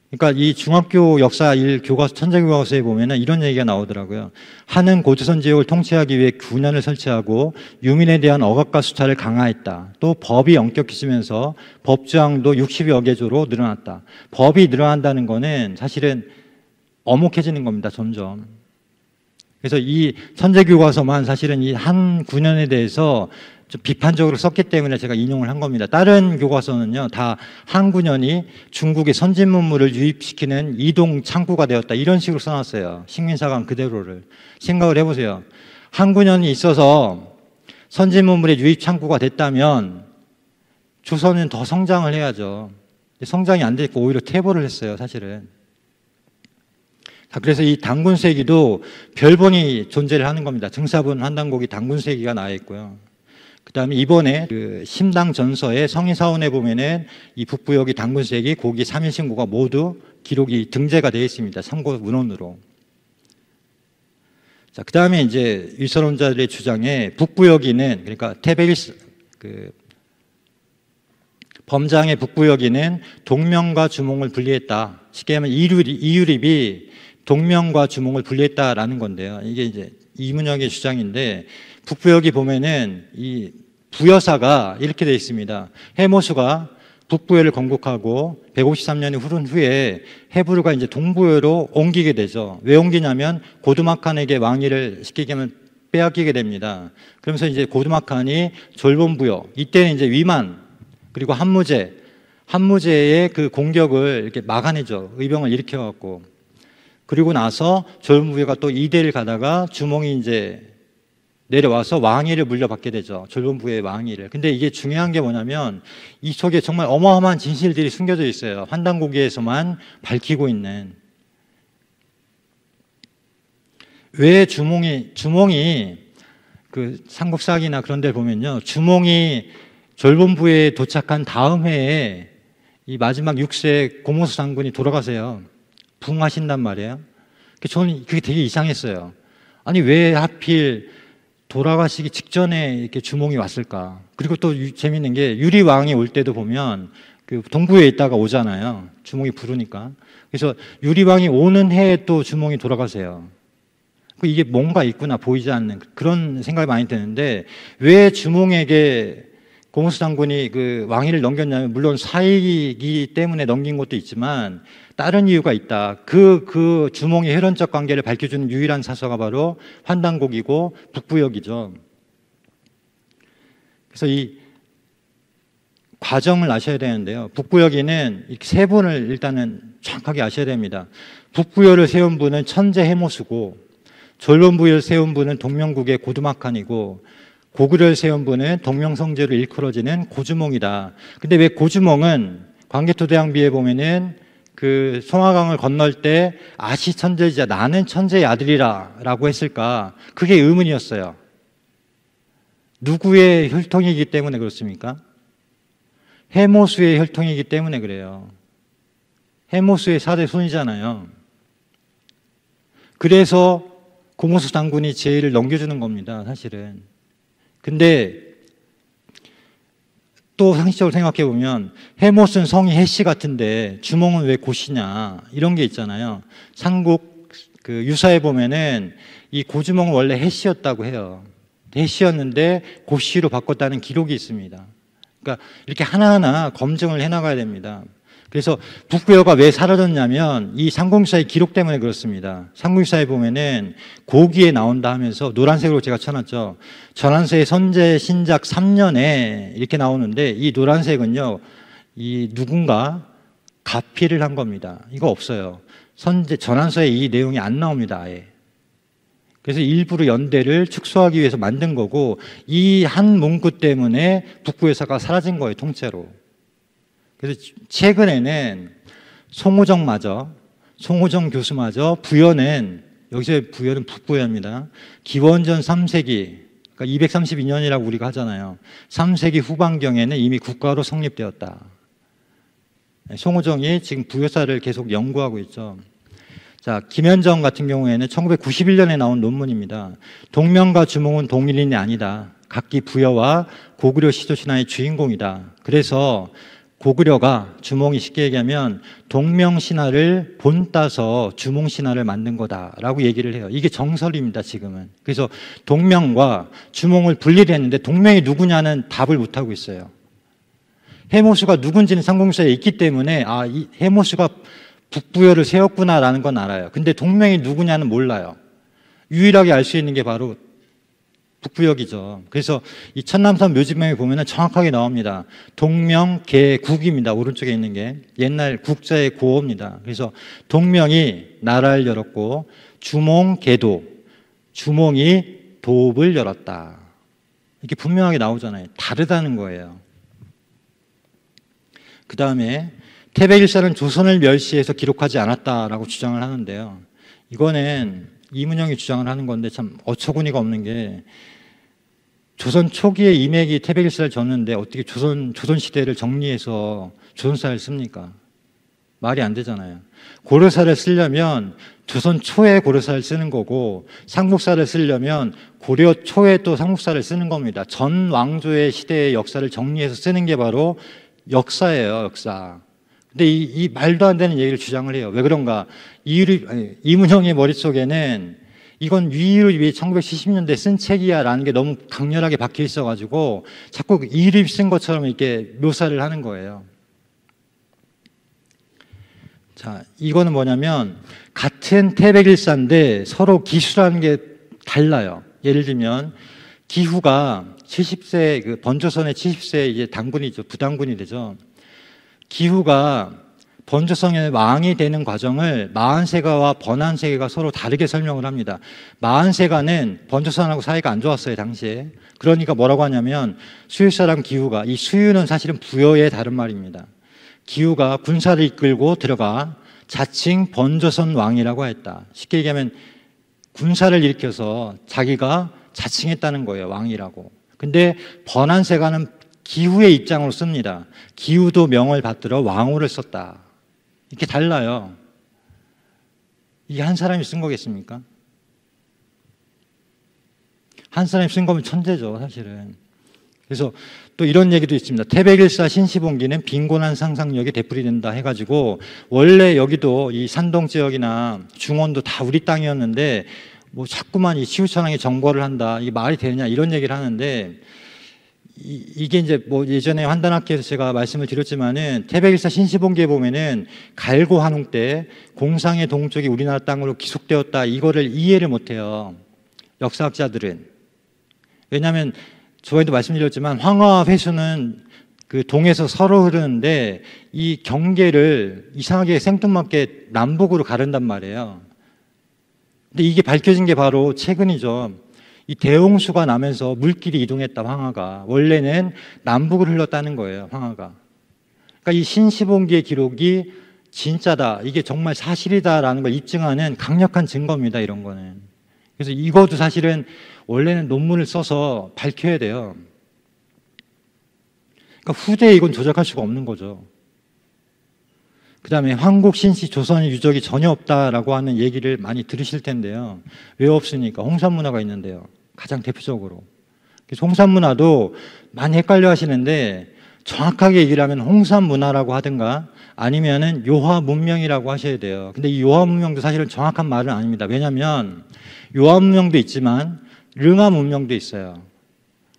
그러니까 이 중학교 역사 1 교과서 천재교과서에 보면은 이런 얘기가 나오더라고요. 하는 고조선 지역을 통치하기 위해 군현을 설치하고 유민에 대한 억압과 수차를 강화했다. 또 법이 엄격해지면서 법조항도 60여 개조로 늘어났다. 법이 늘어난다는 거는 사실은 엄혹해지는 겁니다. 점점. 그래서 이 천재교과서만 사실은 이 한 군현에 대해서 좀 비판적으로 썼기 때문에 제가 인용을 한 겁니다. 다른 교과서는요, 다 한군현이 중국의 선진 문물을 유입시키는 이동 창구가 되었다. 이런 식으로 써놨어요. 식민사관 그대로를. 생각을 해보세요. 한군현이 있어서 선진 문물의 유입 창구가 됐다면 조선은 더 성장을 해야죠. 성장이 안 됐고 오히려 퇴보를 했어요, 사실은. 자, 그래서 이 단군세기도 별본이 존재를 하는 겁니다. 등사본 환단곡이 단군세기가 나와 있고요. 그 다음에 이번에 그 심당 전서의 성의사원에 보면은 이 북부역이 단군세기, 고기 3일신고가 모두 기록이 등재가 되어 있습니다. 참고 문헌으로. 자, 그 다음에 이제 위선론자들의 주장에 북부역이는, 그러니까 범장의 북부역이는 동명과 주몽을 분리했다. 쉽게 하면 이유립이 동명과 주몽을 분리했다라는 건데요. 이게 이제 이문혁의 주장인데, 북부역이 보면은 이 부여사가 이렇게 되어 있습니다. 해모수가 북부여를 건국하고 153년이 흐른 후에 해부르가 이제 동부여로 옮기게 되죠. 왜 옮기냐면 고두막한에게 왕위를 쉽게 하면 빼앗기게 됩니다. 그러면서 이제 고두막한이 졸본부여, 이때는 이제 위만 그리고 한무제의 그 공격을 이렇게 막아내죠. 의병을 일으켜갖고. 그리고 나서 졸본부여가 또 이대를 가다가 주몽이 이제 내려와서 왕위를 물려받게 되죠. 졸본부의 왕위를. 근데 이게 중요한 게 뭐냐면 이 속에 정말 어마어마한 진실들이 숨겨져 있어요. 환단고기에서만 밝히고 있는. 왜 주몽이 그 삼국사기나 그런 데를 보면요, 주몽이 졸본부에 도착한 다음 해에 이 마지막 6세 고모수 장군이 돌아가세요. 부흥하신단 말이에요. 저는 그게 되게 이상했어요. 아니 왜 하필 돌아가시기 직전에 이렇게 주몽이 왔을까? 그리고 또 재밌는 게 유리왕이 올 때도 보면 그 동부에 있다가 오잖아요. 주몽이 부르니까. 그래서 유리왕이 오는 해에 또 주몽이 돌아가세요. 이게 뭔가 있구나, 보이지 않는 그런 생각이 많이 드는데, 왜 주몽에게 고모수 장군이 그 왕위를 넘겼냐면, 물론 사익이기 때문에 넘긴 것도 있지만 다른 이유가 있다. 그 주몽의 혈연적 관계를 밝혀주는 유일한 사서가 바로 환단곡이고 북부역이죠. 그래서 이 과정을 아셔야 되는데요. 북부역이는 세 분을 일단은 정확하게 아셔야 됩니다. 북부역을 세운 분은 천재 해모수고, 졸본부역을 세운 분은 동명국의 고두막한이고, 고구려를 세운 분은 동명성제로 일컬어지는 고주몽이다. 근데 왜 고주몽은 광개토대왕비에 보면은 그 송화강을 건널 때 아시 천재이자 나는 천재의 아들이라 라고 했을까? 그게 의문이었어요. 누구의 혈통이기 때문에 그렇습니까? 해모수의 혈통이기 때문에 그래요. 해모수의 4대 손이잖아요. 그래서 고모수 장군이 제의를 넘겨주는 겁니다, 사실은. 근데 또 상식적으로 생각해 보면 해못은 성이 해씨 같은데 주몽은 왜 고씨냐, 이런 게 있잖아요. 삼국 그 유사에 보면은 이 고주몽은 원래 해씨였다고 해요. 해씨였는데 고씨로 바꿨다는 기록이 있습니다. 그러니까 이렇게 하나하나 검증을 해나가야 됩니다. 그래서 북부여가 왜 사라졌냐면 이 삼국사의 기록 때문에 그렇습니다. 삼국사에 보면은 고기에 나온다 하면서 노란색으로 제가 쳐놨죠. 전한세의 선제 신작 3년에 이렇게 나오는데, 이 노란색은요, 이 누군가 가피를 한 겁니다. 이거 없어요. 전한서에 이 내용이 안 나옵니다, 아예. 그래서 일부러 연대를 축소하기 위해서 만든 거고, 이 한 문구 때문에 북부여사가 사라진 거예요, 통째로. 그래서 최근에는 송호정 교수마저 부여는, 여기서 부여는 북부여입니다. 기원전 3세기, 그러니까 232년이라고 우리가 하잖아요. 3세기 후반경에는 이미 국가로 성립되었다. 송호정이 지금 부여사를 계속 연구하고 있죠. 자, 김현정 같은 경우에는 1991년에 나온 논문입니다. 동명과 주몽은 동일인이 아니다. 각기 부여와 고구려 시조신화의 주인공이다. 그래서 고구려가, 주몽이 쉽게 얘기하면 동명신화를 본따서 주몽신화를 만든 거다라고 얘기를 해요. 이게 정설입니다, 지금은. 그래서 동명과 주몽을 분리를 했는데 동명이 누구냐는 답을 못하고 있어요. 해모수가 누군지는 삼국사에 있기 때문에 이 해모수가 북부여를 세웠구나라는 건 알아요. 근데 동명이 누구냐는 몰라요. 유일하게 알 수 있는 게 바로 북부역이죠. 그래서 이 천남선 묘지명에 보면은 정확하게 나옵니다. 동명계국입니다. 오른쪽에 있는 게 옛날 국자의 고어입니다. 그래서 동명이 나라를 열었고 주몽계도, 주몽이 도읍을 열었다. 이렇게 분명하게 나오잖아요. 다르다는 거예요. 그 다음에 태백일사는 조선을 멸시해서 기록하지 않았다라고 주장을 하는데요. 이거는 이문영이 주장을 하는 건데 참 어처구니가 없는 게, 조선 초기에 이맥이 태백일사를 졌는데 어떻게 조선시대를 정리해서 조선사를 씁니까? 말이 안 되잖아요. 고려사를 쓰려면 조선 초에 고려사를 쓰는 거고, 삼국사를 쓰려면 고려 초에 또 삼국사를 쓰는 겁니다. 전 왕조의 시대의 역사를 정리해서 쓰는 게 바로 역사예요, 역사. 근데 이 말도 안 되는 얘기를 주장을 해요. 왜 그런가? 이문형의 머릿속에는 이건 위일이 1970년대 쓴 책이야 라는 게 너무 강렬하게 박혀 있어가지고 자꾸 이일이 쓴 것처럼 이렇게 묘사를 하는 거예요. 자, 이거는 뭐냐면 같은 태백일사인데 서로 기수라는 게 달라요. 예를 들면 기후가 70세, 그 번조선의 70세 이제 당군이죠. 부당군이 되죠. 기후가 번조선의 왕이 되는 과정을 마한세가와 번한세가가 서로 다르게 설명을 합니다. 마한세가는 번조선하고 사이가 안 좋았어요, 당시에. 그러니까 뭐라고 하냐면 수유사랑 기후가, 이 수유는 사실은 부여의 다른 말입니다. 기후가 군사를 이끌고 들어가 자칭 번조선 왕이라고 했다. 쉽게 얘기하면 군사를 일으켜서 자기가 자칭했다는 거예요, 왕이라고. 근데 번한세가는 기후의 입장으로 씁니다. 기후도 명을 받들어 왕후를 썼다. 이렇게 달라요. 이게 한 사람이 쓴 거겠습니까? 한 사람이 쓴 거면 천재죠, 사실은. 그래서 또 이런 얘기도 있습니다. 태백일사 신시봉기는 빈곤한 상상력이 되풀이된다 해가지고, 원래 여기도 이 산동 지역이나 중원도 다 우리 땅이었는데 뭐 자꾸만 이 시우천왕이 정벌을 한다, 이게 말이 되느냐 이런 얘기를 하는데, 이게 이제 뭐 예전에 환단학기에서 제가 말씀을 드렸지만은 태백일사 신시봉기에 보면은 갈고 한웅 때 공상의 동쪽이 우리나라 땅으로 기속되었다, 이거를 이해를 못해요, 역사학자들은. 왜냐하면 저에도 말씀드렸지만 황화와 회수는 그 동에서 서로 흐르는데 이 경계를 이상하게 생뚱맞게 남북으로 가른단 말이에요. 근데 이게 밝혀진 게 바로 최근이죠. 이 대홍수가 나면서 물길이 이동했다, 황하가. 원래는 남북을 흘렀다는 거예요, 황하가. 그러니까 이 신시봉기의 기록이 진짜다, 이게 정말 사실이다라는 걸 입증하는 강력한 증거입니다, 이런 거는. 그래서 이것도 사실은 원래는 논문을 써서 밝혀야 돼요. 그러니까 후대에 이건 조작할 수가 없는 거죠. 그 다음에 황국, 신시, 조선의 유적이 전혀 없다라고 하는 얘기를 많이 들으실 텐데요. 왜 없습니까? 홍산문화가 있는데요, 가장 대표적으로. 그래서 홍산문화도 많이 헷갈려 하시는데, 정확하게 얘기를 하면 홍산문화라고 하든가 아니면은 요하문명이라고 하셔야 돼요. 근데 이 요하문명도 사실은 정확한 말은 아닙니다. 왜냐하면 요하문명도 있지만 릉하문명도 있어요.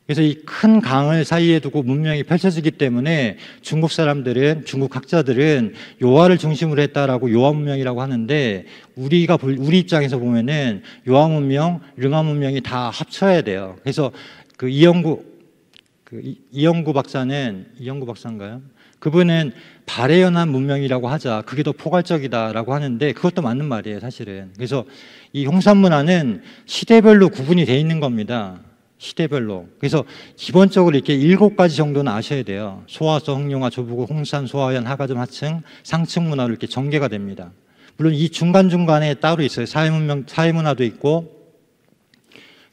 그래서 이 큰 강을 사이에 두고 문명이 펼쳐지기 때문에 중국 사람들은, 중국 학자들은 요하를 중심으로 했다라고 요하문명이라고 하는데, 우리 입장에서 보면은 요하문명, 릉하문명이 다 합쳐야 돼요. 그래서 그 이영구 박사인가요? 그분은 발해연한 문명이라고 하자, 그게 더 포괄적이다라고 하는데 그것도 맞는 말이에요, 사실은. 그래서 이 홍산문화는 시대별로 구분이 돼 있는 겁니다. 시대별로. 그래서 기본적으로 이렇게 7가지 정도는 아셔야 돼요. 소화서, 흥룡화, 조부국, 홍산, 소화연, 하가점, 하층, 상층 문화로 이렇게 전개가 됩니다. 물론 이 중간중간에 따로 있어요. 사회문화도 있고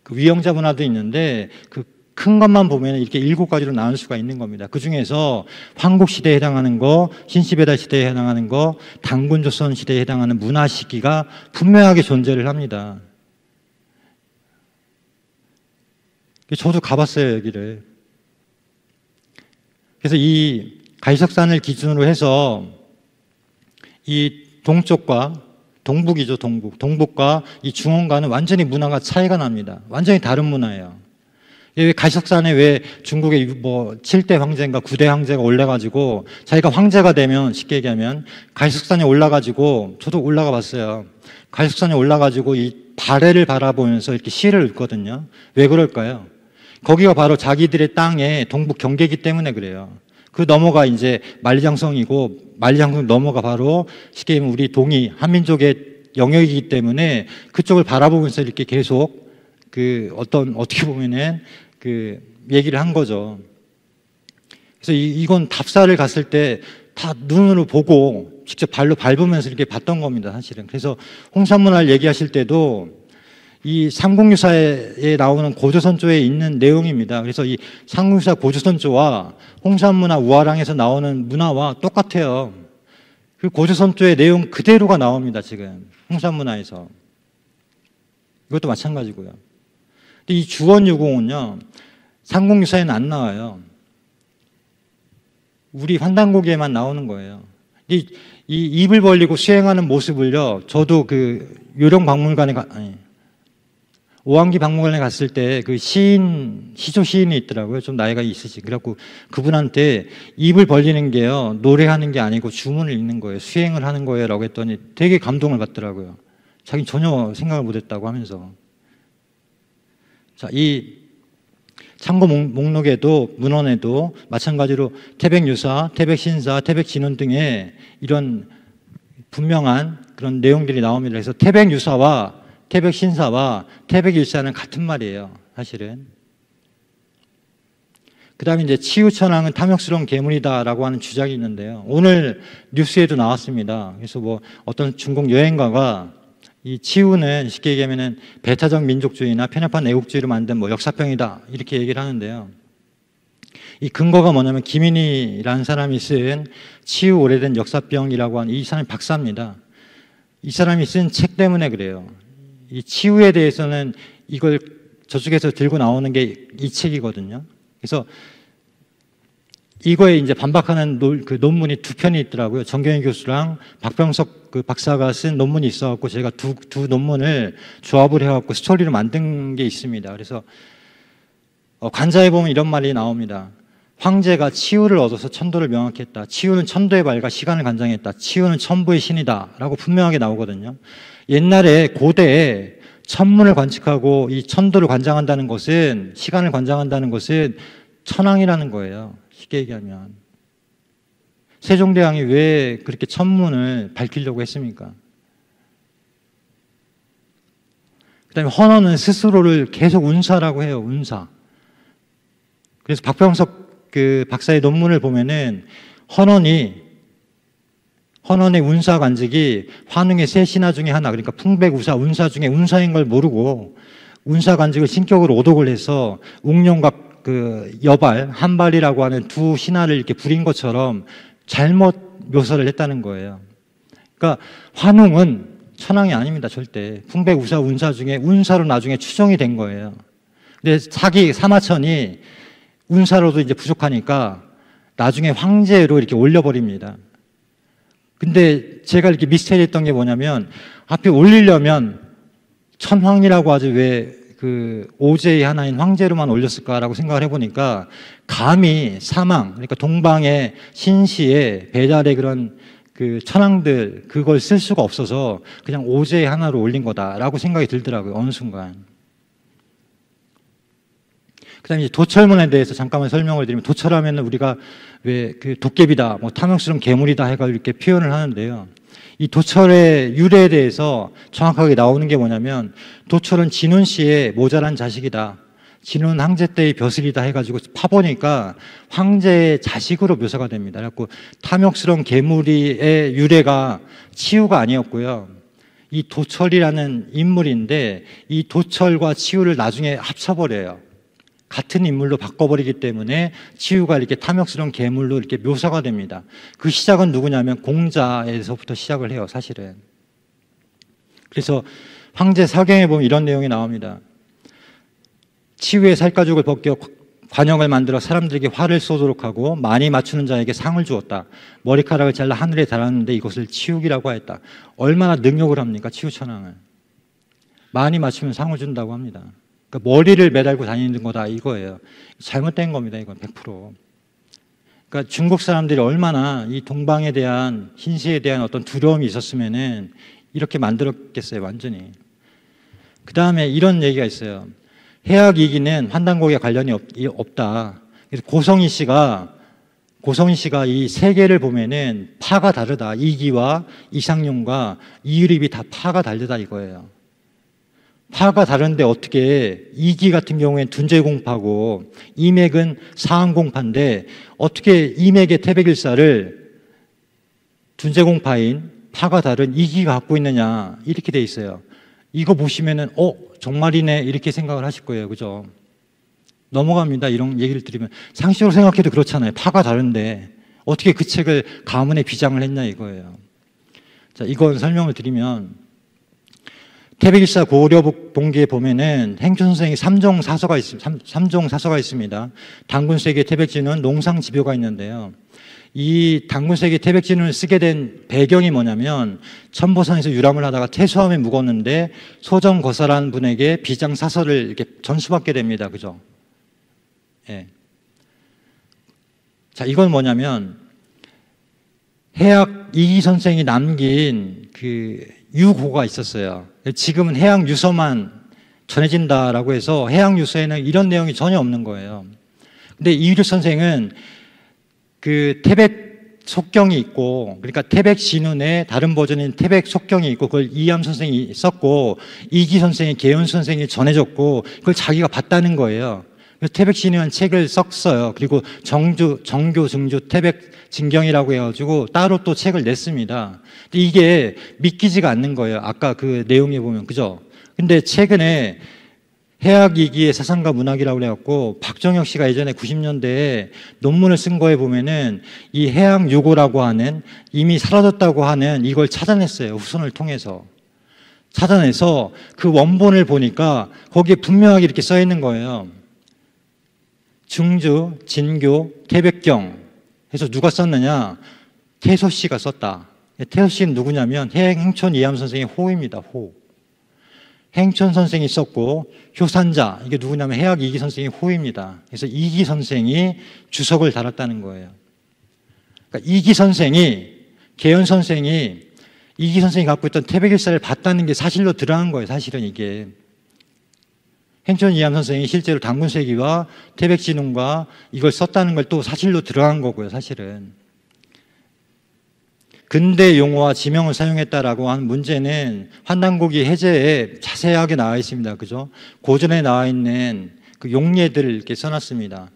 그 위영자 문화도 있는데, 그 큰 것만 보면 이렇게 7가지로 나눌 수가 있는 겁니다. 그 중에서 황국시대에 해당하는 거, 신시베다 시대에 해당하는 거, 당군조선 시대에 해당하는 문화 시기가 분명하게 존재를 합니다. 저도 가봤어요, 여기를. 그래서 이 가이석산을 기준으로 해서 이 동쪽과 동북이죠, 동북과 이 중원과는 완전히 문화가 차이가 납니다. 완전히 다른 문화예요. 왜 가이석산에 왜 중국의 뭐 7대 황제인가 9대 황제가 올라가지고 자기가 황제가 되면, 쉽게 얘기하면 가이석산에 올라가지고, 저도 올라가 봤어요. 가족산에 올라가지고 이 발해를 바라보면서 이렇게 시를 읽거든요. 왜 그럴까요? 거기가 바로 자기들의 땅의 동북 경계이기 때문에 그래요. 그 넘어가 이제 만리장성이고, 만리장성 넘어가 바로 쉽게 얘기하면 우리 동이 한민족의 영역이기 때문에 그쪽을 바라보면서 이렇게 계속 어떻게 보면은 얘기를 한 거죠. 그래서 이건 답사를 갔을 때 다 눈으로 보고 직접 발로 밟으면서 이렇게 봤던 겁니다, 사실은. 그래서 홍산문화를 얘기하실 때도 이 삼국유사에 나오는 고조선조에 있는 내용입니다. 그래서 이 삼국유사 고조선조와 홍산문화 우화랑에서 나오는 문화와 똑같아요. 그 고조선조의 내용 그대로가 나옵니다, 지금 홍산문화에서. 이것도 마찬가지고요. 근데 이 주원유공은요, 삼국유사에는 안 나와요. 우리 환단고기에만 나오는 거예요. 이 입을 벌리고 수행하는 모습을요, 저도 요령박물관에 오왕기 박물관에 갔을 때 시조 시인이 있더라고요. 좀 나이가 있으시. 그래갖고 그분한테 입을 벌리는 게요, 노래하는 게 아니고 주문을 읽는 거예요. 수행을 하는 거예요. 라고 했더니 되게 감동을 받더라고요. 자기는 전혀 생각을 못 했다고 하면서. 자, 이 참고 목록에도, 문헌에도 마찬가지로 태백유사, 태백신사, 태백진원 등의 이런 분명한 그런 내용들이 나옵니다. 그래서 태백유사와 태백신사와 태백일사는 같은 말이에요, 사실은. 그 다음에 이제 치우천왕은 탐욕스러운 괴물이다라고 하는 주장이 있는데요. 오늘 뉴스에도 나왔습니다. 그래서 어떤 중국 여행가가 이 치우는 쉽게 얘기하면은 배타적 민족주의나 편협한 애국주의로 만든 역사병이다, 이렇게 얘기를 하는데요. 이 근거가 뭐냐면 김인희라는 사람이 쓴 치우 오래된 역사병이라고 하는, 이 사람이 박사입니다. 이 사람이 쓴 책 때문에 그래요. 이 치우에 대해서는 이걸 저쪽에서 들고 나오는 게 이 책이거든요. 그래서 이거에 이제 반박하는 논문이 두 편이 있더라고요. 정경희 교수랑 박병석 박사가 쓴 논문이 있어갖고 제가 두 논문을 조합을 해갖고 스토리로 만든 게 있습니다. 그래서 관자에 보면 이런 말이 나옵니다. 황제가 치우를 얻어서 천도를 명확히 했다. 치우는 천도의 발과 시간을 관장했다. 치우는 천부의 신이다. 라고 분명하게 나오거든요. 옛날에 고대에 천문을 관측하고 이 천도를 관장한다는 것은, 시간을 관장한다는 것은 천왕이라는 거예요. 쉽게 얘기하면. 세종대왕이 왜 그렇게 천문을 밝히려고 했습니까? 그 다음에 헌원은 스스로를 계속 운사라고 해요. 운사. 그래서 박병석 박사의 논문을 보면은 헌원의 운사 관직이 환웅의 세 신하 중에 하나, 그러니까 풍백우사, 운사 중에 운사인 걸 모르고 운사 관직을 신격으로 오독을 해서 웅룡과 여발, 한발이라고 하는 두 신하를 이렇게 부린 것처럼 잘못 묘사를 했다는 거예요. 그러니까 환웅은 천왕이 아닙니다, 절대. 풍백우사, 운사 중에 운사로 나중에 추정이 된 거예요. 근데 사마천이 운사로도 이제 부족하니까 나중에 황제로 이렇게 올려버립니다. 근데 제가 이렇게 미스테리했던 게 뭐냐면, 하필 올리려면 천황이라고 하지 왜 오제의 하나인 황제로만 올렸을까라고 생각을 해보니까, 감히 사망, 그러니까 동방의 신시의 배달의 그런 천황들, 그걸 쓸 수가 없어서 그냥 오제의 하나로 올린 거다라고 생각이 들더라고요, 어느 순간. 그 다음에 도철문에 대해서 잠깐만 설명을 드리면, 도철하면 우리가 왜 도깨비다, 탐욕스러운 괴물이다 해가 이렇게 표현을 하는데요. 이 도철의 유래에 대해서 정확하게 나오는 게 뭐냐면, 도철은 진훈 씨의 모자란 자식이다. 진훈은 황제 때의 벼슬이다 해가지고 파보니까 황제의 자식으로 묘사가 됩니다. 그래갖고 탐욕스러운 괴물의 유래가 치우가 아니었고요. 이 도철이라는 인물인데, 이 도철과 치우를 나중에 합쳐버려요. 같은 인물로 바꿔버리기 때문에 치유가 이렇게 탐욕스러운 괴물로 이렇게 묘사가 됩니다. 그 시작은 누구냐면 공자에서부터 시작을 해요, 사실은. 그래서 황제 사경에 보면 이런 내용이 나옵니다. 치유의 살가죽을 벗겨 관역을 만들어 사람들에게 화를 쏘도록 하고 많이 맞추는 자에게 상을 주었다. 머리카락을 잘라 하늘에 달았는데 이것을 치우기라고 하였다. 얼마나 능욕을 합니까, 치유천왕을. 많이 맞추면 상을 준다고 합니다. 그러니까 머리를 매달고 다니는 거다, 이거예요. 잘못된 겁니다, 이건 100%. 그러니까 중국 사람들이 얼마나 이 동방에 대한, 신시에 대한 어떤 두려움이 있었으면은 이렇게 만들었겠어요, 완전히. 그 다음에 이런 얘기가 있어요. 해악 이기는 환단고기와 관련이 없다. 그래서 고성희 씨가 이 세 개를 보면은 파가 다르다. 이기와 이상용과 이유립이 다 파가 다르다 이거예요. 파가 다른데 어떻게 이기 같은 경우에는 둔제공파고 이맥은 사항공파인데 어떻게 이맥의 태백일사를 둔제공파인 파가 다른 이기가 갖고 있느냐 이렇게 돼 있어요. 이거 보시면은 정말이네 이렇게 생각을 하실 거예요. 그죠? 넘어갑니다. 이런 얘기를 들으면 상식으로 생각해도 그렇잖아요. 파가 다른데 어떻게 그 책을 가문에 비장을 했냐 이거예요. 자, 이건 설명을 드리면 태백일사 고려봉기에 보면은 행촌 선생이 3종 사서가 있습니다. 당군세계 태백진은 농상집요가 있는데요. 이 당군세계 태백진을 쓰게 된 배경이 뭐냐면 천보산에서 유람을 하다가 퇴소함에 묵었는데 소정거사라는 분에게 비장 사서를 이렇게 전수받게 됩니다. 그죠? 예. 자, 이건 뭐냐면 해학 이기 선생이 남긴 그 유고가 있었어요. 지금은 해학 유서만 전해진다라고 해서 해학 유서에는 이런 내용이 전혀 없는 거예요. 근데 이유립 선생은 그 태백 속경이 있고, 그러니까 태백 진운의 다른 버전인 태백 속경이 있고, 그걸 이암 선생이 썼고, 이기 선생이 계현 선생이 전해줬고, 그걸 자기가 봤다는 거예요. 그래서 태백신이라는 책을 썼어요. 그리고 정교, 증주, 태백진경이라고 해가지고 따로 또 책을 냈습니다. 근데 이게 믿기지가 않는 거예요. 아까 그 내용에 보면. 그죠? 근데 최근에 해학이기의 사상과 문학이라고 해갖고 박정혁 씨가 예전에 90년대에 논문을 쓴 거에 보면은 이 해학유고라고 하는 이미 사라졌다고 하는 이걸 찾아냈어요. 후손을 통해서. 찾아내서 그 원본을 보니까 거기에 분명하게 이렇게 써 있는 거예요. 중주, 진교, 태백경 해서 누가 썼느냐? 태소 씨가 썼다. 태소 씨는 누구냐면 행촌 이암 선생의 호입니다. 호. 행촌 선생이 썼고 효산자, 이게 누구냐면 해학 이기 선생의 호입니다. 그래서 이기 선생이 주석을 달았다는 거예요. 그러니까 이기 선생이, 계현 선생이 이기 선생이 갖고 있던 태백일사를 봤다는 게 사실로 드러난 거예요. 사실은 이게. 행촌 이암 선생이 실제로 당군세기와 태백진운과 이걸 썼다는 걸 또 사실로 들어간 거고요, 사실은. 근대 용어와 지명을 사용했다라고 하는 문제는 환단고기 해제에 자세하게 나와 있습니다. 그죠? 고전에 나와 있는 그 용례들을 이렇게 써놨습니다.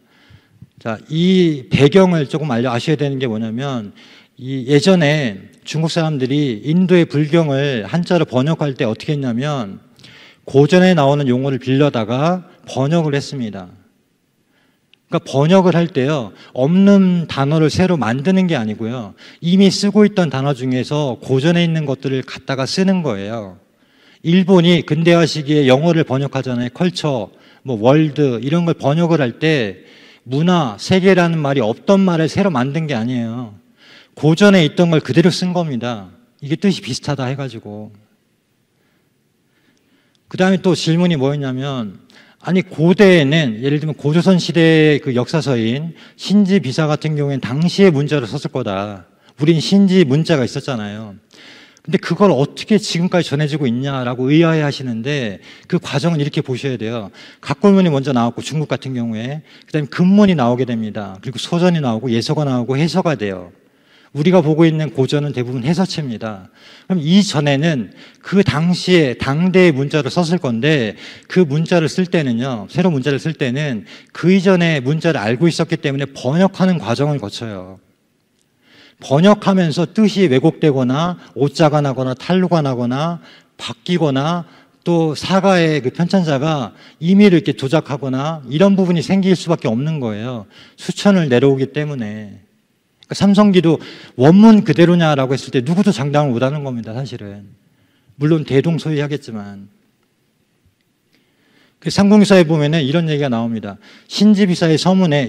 자, 이 배경을 조금 아셔야 되는 게 뭐냐면, 이 예전에 중국 사람들이 인도의 불경을 한자로 번역할 때 어떻게 했냐면, 고전에 나오는 용어를 빌려다가 번역을 했습니다. 그러니까 번역을 할 때요, 없는 단어를 새로 만드는 게 아니고요, 이미 쓰고 있던 단어 중에서 고전에 있는 것들을 갖다가 쓰는 거예요. 일본이 근대화 시기에 영어를 번역하잖아요. 컬처, 월드 이런 걸 번역을 할 때 문화, 세계라는 말이 없던 말을 새로 만든 게 아니에요. 고전에 있던 걸 그대로 쓴 겁니다. 이게 뜻이 비슷하다 해가지고. 그 다음에 또 질문이 뭐였냐면, 아니 고대에는 예를 들면 고조선 시대의 그 역사서인 신지비사 같은 경우에는 당시의 문자로 썼을 거다. 우린 신지 문자가 있었잖아요. 근데 그걸 어떻게 지금까지 전해지고 있냐라고 의아해 하시는데, 그 과정은 이렇게 보셔야 돼요. 각골문이 먼저 나왔고, 중국 같은 경우에 그 다음에 근문이 나오게 됩니다. 그리고 소전이 나오고 예서가 나오고 해서가 돼요. 우리가 보고 있는 고전은 대부분 해서체입니다. 그럼 이전에는 그 당시에 당대의 문자를 썼을 건데, 그 문자를 쓸 때는요, 새로운 문자를 쓸 때는 그 이전에 문자를 알고 있었기 때문에 번역하는 과정을 거쳐요. 번역하면서 뜻이 왜곡되거나 오자가 나거나 탈루가 나거나 바뀌거나 또 사가의 그 편찬자가 임의를 이렇게 조작하거나 이런 부분이 생길 수밖에 없는 거예요. 수천을 내려오기 때문에. 삼성기도 원문 그대로냐라고 했을 때 누구도 장담을 못하는 겁니다, 사실은. 물론 대동소이하겠지만. 그 삼국유사에 보면은 이런 얘기가 나옵니다. 신지비사의 서문에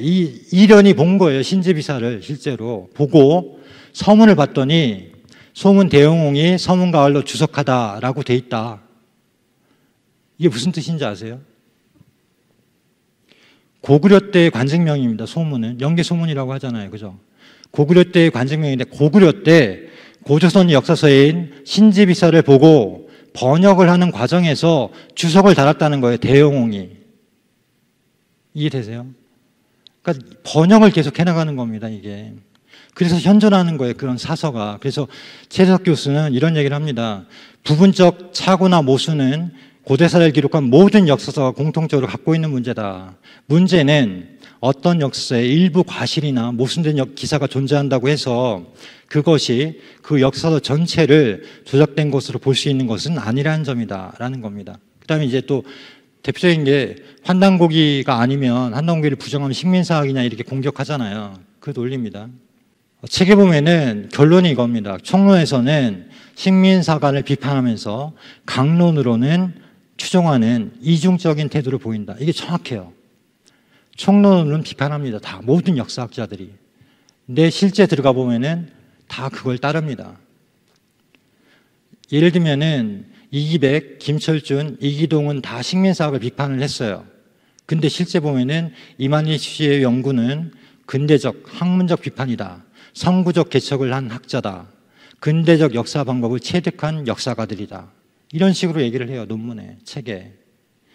이련이 본 거예요. 신지비사를 실제로 보고 서문을 봤더니 소문 대영웅이 서문가을로 주석하다라고 돼 있다. 이게 무슨 뜻인지 아세요? 고구려 때의 관직명입니다. 소문은 연개소문이라고 하잖아요, 그죠? 고구려 때의 관직명인데, 고구려 때 고조선 역사서인 신지비서를 보고 번역을 하는 과정에서 주석을 달았다는 거예요. 대영웅이. 이해되세요? 그러니까 번역을 계속 해나가는 겁니다, 이게. 그래서 현존하는 거예요, 그런 사서가. 그래서 최재석 교수는 이런 얘기를 합니다. 부분적 착오나 모순은 고대사를 기록한 모든 역사서가 공통적으로 갖고 있는 문제다. 문제는 어떤 역사에 일부 과실이나 모순된 기사가 존재한다고 해서 그것이 그 역사서 전체를 조작된 것으로 볼 수 있는 것은 아니라는 점이다 라는 겁니다. 그 다음에 이제 또 대표적인 게 환단고기가 아니면 환단고기를 부정하면 식민사학이냐 이렇게 공격하잖아요. 그 논리입니다. 책에 보면은 결론이 이겁니다. 총론에서는 식민사관을 비판하면서 강론으로는 추종하는 이중적인 태도를 보인다. 이게 정확해요. 총론은 비판합니다. 다 모든 역사학자들이. 근데 실제 들어가 보면은 다 그걸 따릅니다. 예를 들면은 이기백, 김철준, 이기동은 다 식민사학을 비판을 했어요. 근데 실제 보면은 이만희 씨의 연구는 근대적, 학문적 비판이다. 선구적 개척을 한 학자다. 근대적 역사 방법을 체득한 역사가들이다. 이런 식으로 얘기를 해요. 논문에, 책에.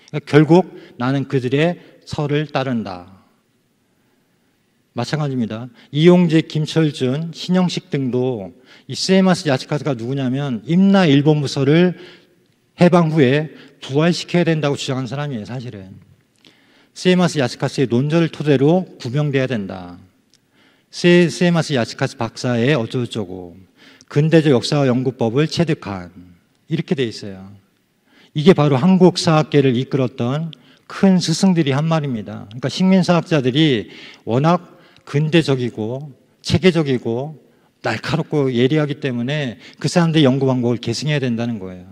그러니까 결국 나는 그들의 설을 따른다. 마찬가지입니다. 이용재, 김철준, 신영식 등도 이 스에마스 야치카스가 누구냐면 임나 일본부서를 해방 후에 부활시켜야 된다고 주장한 사람이에요. 사실은. 스에마스 야치카스의 논절을 토대로 구명돼야 된다. 스에마스 야치카스 박사의 어쩌고저쩌고 근대적 역사 연구법을 체득한 이렇게 돼 있어요. 이게 바로 한국 사학계를 이끌었던 큰 스승들이 한 말입니다. 그러니까 식민사학자들이 워낙 근대적이고 체계적이고 날카롭고 예리하기 때문에 그 사람들의 연구 방법을 계승해야 된다는 거예요.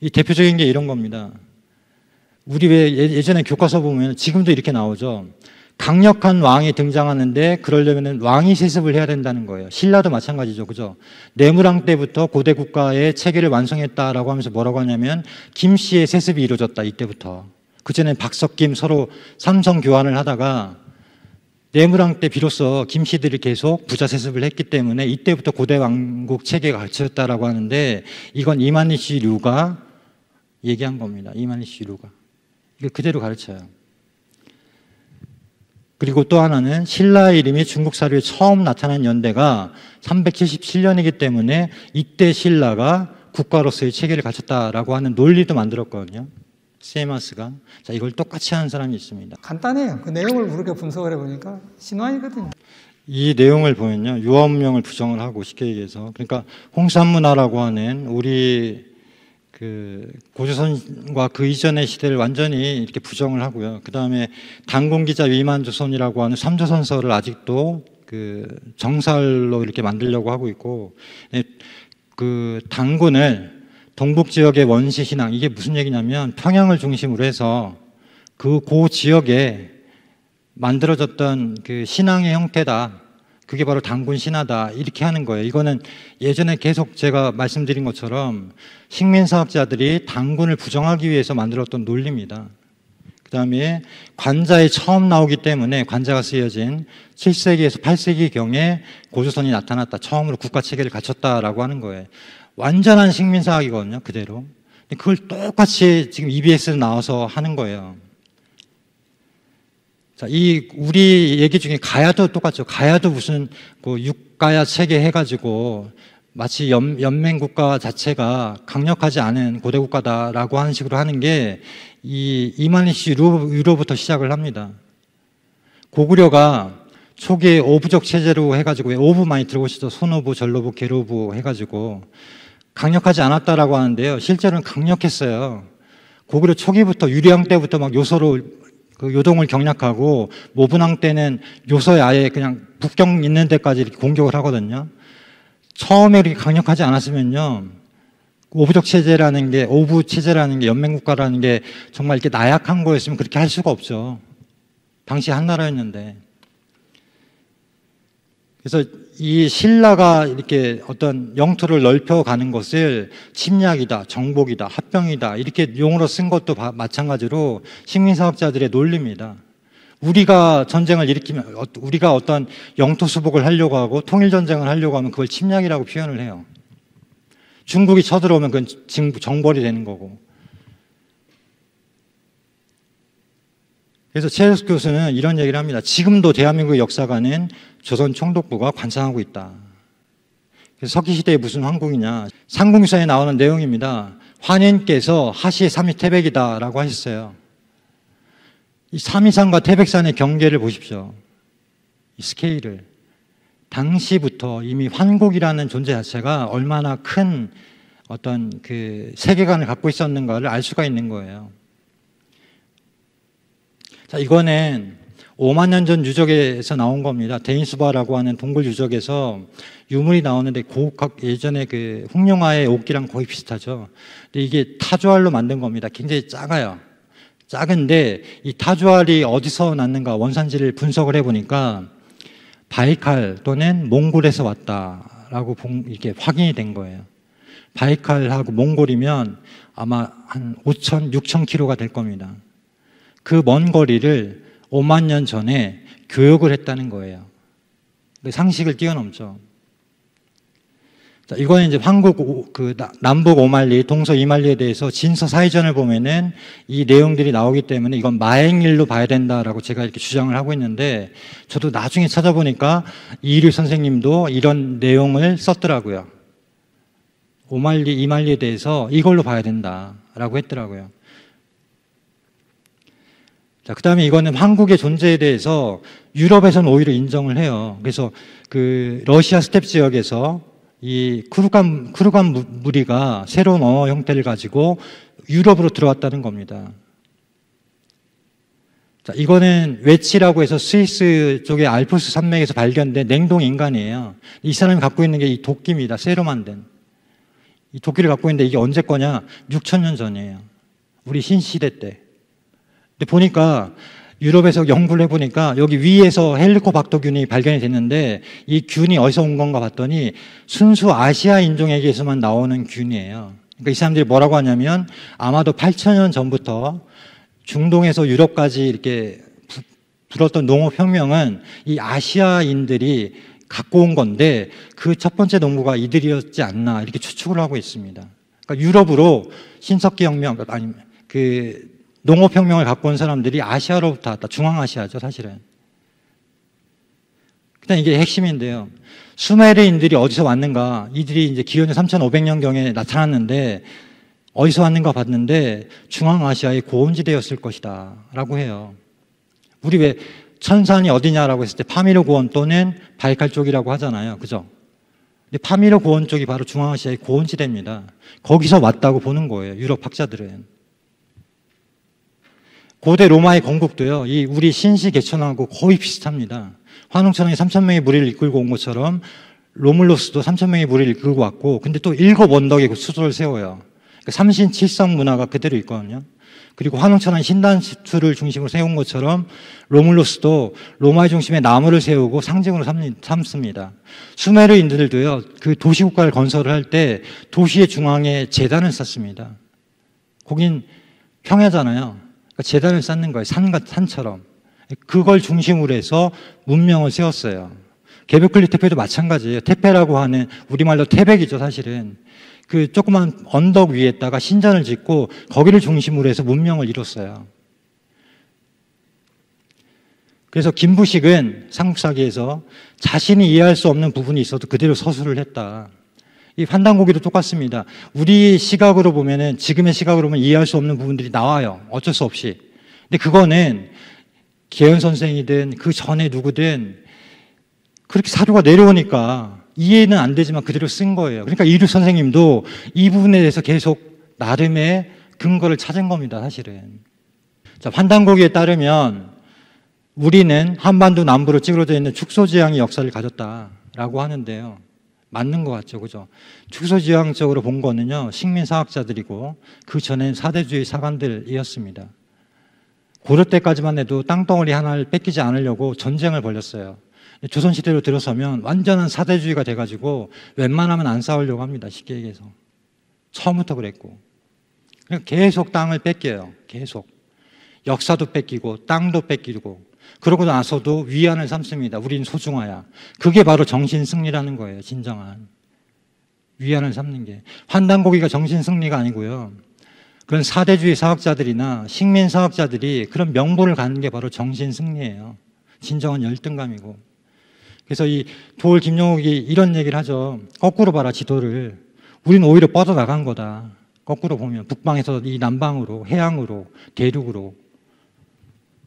이 대표적인 게 이런 겁니다. 우리 왜 예전에 교과서 보면 지금도 이렇게 나오죠. 강력한 왕이 등장하는데 그러려면 왕이 세습을 해야 된다는 거예요. 신라도 마찬가지죠. 그죠? 내무랑 때부터 고대 국가의 체계를 완성했다라고 하면서 뭐라고 하냐면 김씨의 세습이 이루어졌다. 이때부터. 그전에 박석김 서로 삼성 교환을 하다가 내무랑 때 비로소 김씨들이 계속 부자 세습을 했기 때문에 이때부터 고대 왕국 체계가 갖춰졌다라고 하는데 이건 이만희 씨류가 얘기한 겁니다. 이만희 씨류가. 이걸 그대로 가르쳐요. 그리고 또 하나는 신라의 이름이 중국 사료에 처음 나타난 연대가 377년이기 때문에 이때 신라가 국가로서의 체계를 갖췄다라고 하는 논리도 만들었거든요. 스에마스가. 자, 이걸 똑같이 하는 사람이 있습니다. 간단해요. 그 내용을 그렇게 분석을 해보니까 신화이거든요. 이 내용을 보면요. 유아문명을 부정을 하고 쉽게 얘기해서. 그러니까 홍산문화라고 하는 우리 그 고조선과 그 이전의 시대를 완전히 이렇게 부정을 하고요. 그 다음에 단군기자 위만조선이라고 하는 삼조선서를 아직도 그 정설로 이렇게 만들려고 하고 있고, 그 단군을 동북 지역의 원시 신앙, 이게 무슨 얘기냐면 평양을 중심으로 해서 그 고 지역에 만들어졌던 그 신앙의 형태다. 그게 바로 단군 신화다. 이렇게 하는 거예요. 이거는 예전에 계속 제가 말씀드린 것처럼 식민사학자들이 단군을 부정하기 위해서 만들었던 논리입니다. 그 다음에 관자에 처음 나오기 때문에 관자가 쓰여진 7세기에서 8세기경에 고조선이 나타났다. 처음으로 국가체계를 갖췄다라고 하는 거예요. 완전한 식민사학이거든요. 그대로. 그걸 똑같이 지금 EBS에 나와서 하는 거예요. 자, 우리 얘기 중에 가야도 똑같죠. 가야도 무슨 그 육가야 체계 해가지고 마치 연맹국가 자체가 강력하지 않은 고대국가다라고 하는 식으로 하는 게 이 이만희 씨 유로부터 시작을 합니다. 고구려가 초기에 오부적 체제로 해가지고 왜 오부 많이 들어보시죠? 손오부, 전로부, 계로부 해가지고 강력하지 않았다라고 하는데요. 실제로는 강력했어요. 고구려 초기부터 유리왕 때부터 막 요소로 그 요동을 경략하고 모분왕 때는 요소에 아예 그냥 북경 있는 데까지 이렇게 공격을 하거든요. 처음에 이렇게 강력하지 않았으면요. 오부적 체제라는 게, 오부 체제라는 게, 연맹국가라는 게 정말 이렇게 나약한 거였으면 그렇게 할 수가 없죠. 당시 한나라였는데. 그래서 이 신라가 이렇게 어떤 영토를 넓혀가는 것을 침략이다, 정복이다, 합병이다 이렇게 용어로 쓴 것도 마찬가지로 식민사학자들의 논리입니다. 우리가 전쟁을 일으키면, 우리가 어떤 영토 수복을 하려고 하고 통일전쟁을 하려고 하면 그걸 침략이라고 표현을 해요. 중국이 쳐들어오면 그건 정벌이 되는 거고. 그래서 최혜숙 교수는 이런 얘기를 합니다. 지금도 대한민국 역사관은 조선 총독부가 관장하고 있다. 그래서 석기시대에 무슨 황궁이냐. 상궁서에 나오는 내용입니다. 환인께서 하시의 삼위 태백이다라고 하셨어요. 이 삼위산과 태백산의 경계를 보십시오. 이 스케일을. 당시부터 이미 환국이라는 존재 자체가 얼마나 큰 어떤 그 세계관을 갖고 있었는가를 알 수가 있는 거예요. 자, 이거는 5만 년 전 유적에서 나온 겁니다. 데니스바라고 하는 동굴 유적에서 유물이 나오는데 예전에 그 홍룡아의 옷기랑 거의 비슷하죠. 근데 이게 타조알로 만든 겁니다. 굉장히 작아요. 작은데 이 타조알이 어디서 났는가 원산지를 분석을 해보니까 바이칼 또는 몽골에서 왔다라고 이렇게 확인이 된 거예요. 바이칼하고 몽골이면 아마 한 5천, 6천 킬로가 될 겁니다. 그 먼 거리를 5만 년 전에 교역을 했다는 거예요. 상식을 뛰어넘죠. 자, 이거는 이제 남북 오만리, 동서 이만리에 대해서 진서 사회전을 보면은 이 내용들이 나오기 때문에 이건 마행일로 봐야 된다라고 제가 이렇게 주장을 하고 있는데, 저도 나중에 찾아보니까 이일유 선생님도 이런 내용을 썼더라고요. 오만리, 이만리에 대해서 이걸로 봐야 된다라고 했더라고요. 자, 그 다음에 이거는 한국의 존재에 대해서 유럽에서는 오히려 인정을 해요. 그래서 그 러시아 스텝 지역에서 이 쿠르간 무리가 새로운 언어 형태를 가지고 유럽으로 들어왔다는 겁니다. 자, 이거는 웨치라고 해서 스위스 쪽의 알프스 산맥에서 발견된 냉동 인간이에요. 이 사람이 갖고 있는 게 이 도끼입니다. 쇠로 만든. 이 도끼를 갖고 있는데 이게 언제 거냐? 6,000년 전이에요. 우리 신시대 때. 근데 보니까 유럽에서 연구를 해보니까 여기 위에서 헬리코박터균이 발견이 됐는데 이 균이 어디서 온 건가 봤더니 순수 아시아 인종에게서만 나오는 균이에요. 그러니까 이 사람들이 뭐라고 하냐면 아마도 8,000년 전부터 중동에서 유럽까지 이렇게 불었던 농업혁명은 이 아시아인들이 갖고 온 건데 그 첫 번째 농부가 이들이었지 않나 이렇게 추측을 하고 있습니다. 그러니까 유럽으로 신석기 혁명, 아니 그 농업혁명을 갖고 온 사람들이 아시아로부터 왔다. 중앙아시아죠, 사실은. 일단 이게 핵심인데요. 수메르인들이 어디서 왔는가? 이들이 이제 기원전 3,500년경에 나타났는데 어디서 왔는가 봤는데 중앙아시아의 고원지대였을 것이다 라고 해요. 우리 왜 천산이 어디냐라고 했을 때 파미르 고원 또는 바이칼 쪽이라고 하잖아요. 그죠? 근데 파미르 고원 쪽이 바로 중앙아시아의 고원지대입니다. 거기서 왔다고 보는 거예요. 유럽 학자들은. 고대 로마의 건국도요, 이 우리 신시 개천하고 거의 비슷합니다. 환웅천왕이 3,000명의 무리를 이끌고 온 것처럼 로물로스도 3,000명의 무리를 이끌고 왔고, 근데 또 7 언덕에 그 수도를 세워요. 그러니까 삼신칠성 문화가 그대로 있거든요. 그리고 환웅천왕이 신단수를 중심으로 세운 것처럼 로물로스도 로마의 중심에 나무를 세우고 상징으로 삼습니다. 수메르인들도요, 그 도시국가를 건설을 할 때 도시의 중앙에 제단을 쌓습니다. 거긴 평야잖아요. 그러니까 제단을 쌓는 거예요. 산처럼. 그걸 중심으로 해서 문명을 세웠어요. 개벽클리 태페도 마찬가지예요. 태페라고 하는 우리말로 태백이죠, 사실은. 그 조그만 언덕 위에다가 신전을 짓고 거기를 중심으로 해서 문명을 이뤘어요. 그래서 김부식은 삼국사기에서 자신이 이해할 수 없는 부분이 있어도 그대로 서술을 했다. 이 환단고기도 똑같습니다. 우리 시각으로 보면은, 지금의 시각으로 보면 이해할 수 없는 부분들이 나와요. 어쩔 수 없이. 근데 그거는 계현 선생이든 그 전에 누구든 그렇게 사료가 내려오니까 이해는 안 되지만 그대로 쓴 거예요. 그러니까 이류 선생님도 이 부분에 대해서 계속 나름의 근거를 찾은 겁니다, 사실은. 자, 환단고기에 따르면 우리는 한반도 남부로 찌그러져 있는 축소지향의 역사를 가졌다라고 하는데요. 맞는 것 같죠, 그죠? 축소지향적으로 본 거는요, 식민사학자들이고 그 전엔 사대주의 사관들이었습니다. 고려 때까지만 해도 땅덩어리 하나를 뺏기지 않으려고 전쟁을 벌였어요. 조선시대로 들어서면 완전한 사대주의가 돼가지고 웬만하면 안 싸우려고 합니다, 쉽게 얘기해서. 처음부터 그랬고. 그러니까 계속 땅을 뺏겨요, 계속. 역사도 뺏기고 땅도 뺏기고. 그러고 나서도 위안을 삼습니다. 우린 소중하야. 그게 바로 정신승리라는 거예요. 진정한. 위안을 삼는 게. 환단고기가 정신승리가 아니고요. 그런 사대주의 사학자들이나 식민 사학자들이 그런 명분을 갖는 게 바로 정신승리예요. 진정한 열등감이고. 그래서 이 도올 김용옥이 이런 얘기를 하죠. 거꾸로 봐라 지도를. 우린 오히려 뻗어나간 거다. 거꾸로 보면 북방에서 이 남방으로, 해양으로, 대륙으로.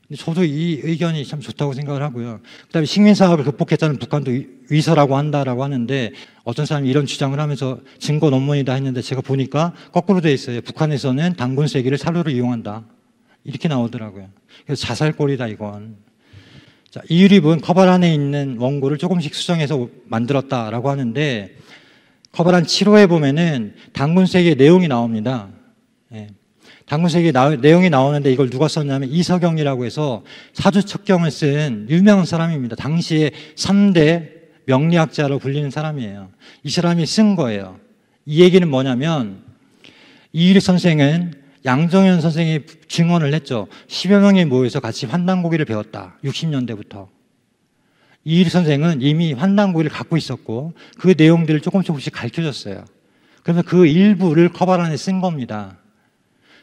근데 저도 이 의견이 참 좋다고 생각을 하고요. 그다음에 식민사학을 극복했다는 북한도 위서라고 한다라고 하는데 어떤 사람이 이런 주장을 하면서 증거 논문이다 했는데 제가 보니까 거꾸로 돼 있어요. 북한에서는 단군 세기를 살로로 이용한다. 이렇게 나오더라고요. 그래서 자살골이다 이건. 자, 이유립은 커발 안에 있는 원고를 조금씩 수정해서 만들었다라고 하는데 커발안 7호에 보면은 단군 세기의 내용이 나옵니다. 예. 단군 세기의 내용이 나오는데 이걸 누가 썼냐면 이석영이라고 해서 사주첩경을 쓴 유명한 사람입니다. 당시에 3대 명리학자로 불리는 사람이에요. 이 사람이 쓴 거예요. 이 얘기는 뭐냐면 이유립 선생은 양정현 선생이 증언을 했죠. 10여 명이 모여서 같이 환단고기를 배웠다. 60년대부터. 이유립 선생은 이미 환단고기를 갖고 있었고 그 내용들을 조금씩 가르쳐줬어요. 그러면 그 일부를 커발안에 쓴 겁니다.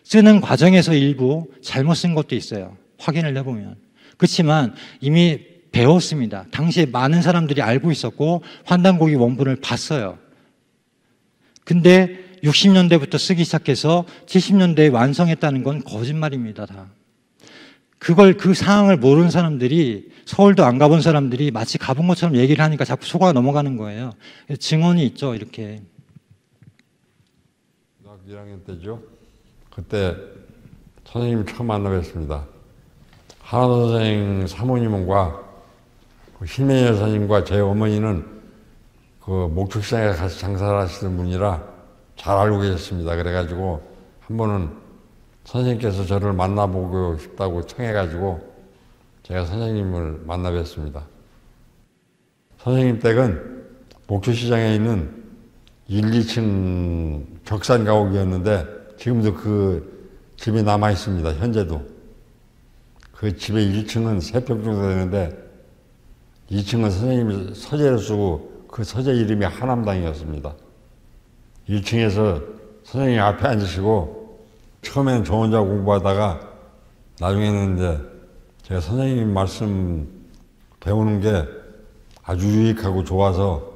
쓰는 과정에서 일부 잘못 쓴 것도 있어요. 확인을 해보면. 그렇지만 이미 배웠습니다. 당시에 많은 사람들이 알고 있었고 환단고기 원본을 봤어요. 근데 60년대부터 쓰기 시작해서 70년대에 완성했다는 건 거짓말입니다. 다. 그 상황을 모르는 사람들이 서울도 안 가본 사람들이 마치 가본 것처럼 얘기를 하니까 자꾸 속아가 넘어가는 거예요. 증언이 있죠. 이렇게. 고등학교 1학년 때죠. 그때 선생님 처음 만나뵀습니다. 한화 선생 사모님과 신명희 여사님과 제 어머니는 그 목축시장에 가서 장사를 하시던 분이라 잘 알고 계셨습니다. 그래가지고 한 번은 선생님께서 저를 만나보고 싶다고 청해가지고 제가 선생님을 만나뵀습니다. 선생님 댁은 목축시장에 있는 1, 2층 격산 가옥이었는데 지금도 그 집이 남아 있습니다. 현재도. 그 집의 1층은 3평 정도 되는데 2층은 선생님이 서재를 쓰고 그 서재 이름이 하남당이었습니다. 1층에서 선생님이 앞에 앉으시고 처음에는 저 혼자 공부하다가 나중에는 이제 제가 선생님 말씀 배우는 게 아주 유익하고 좋아서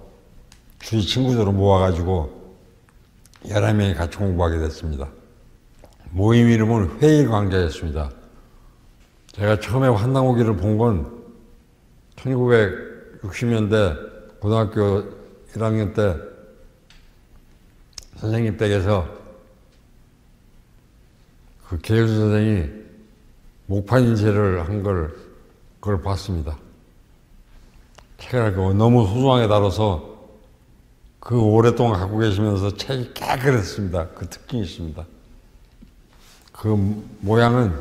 주위 친구들을 모아가지고 11명이 같이 공부하게 됐습니다. 모임 이름은 회의광자였습니다. 제가 처음에 환단고기를 본 건 1960년대 고등학교 1학년 때 선생님 댁에서 그 계율 선생이 목판 인쇄를 한 그걸 봤습니다. 책을 너무 소중하게 다뤄서 그 오랫동안 갖고 계시면서 책이 깨끗했습니다. 그 특징이 있습니다. 그 모양은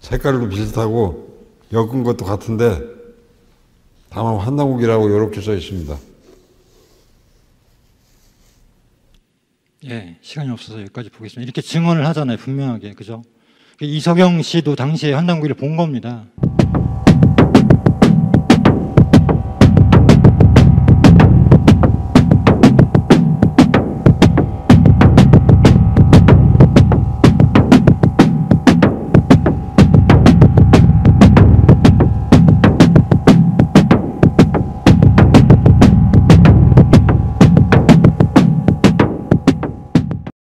색깔도 비슷하고 엮은 것도 같은데 다만 환단고기라고 이렇게 써 있습니다. 예, 시간이 없어서 여기까지 보겠습니다. 이렇게 증언을 하잖아요, 분명하게. 그죠? 이석영 씨도 당시에 환단고기를 본 겁니다.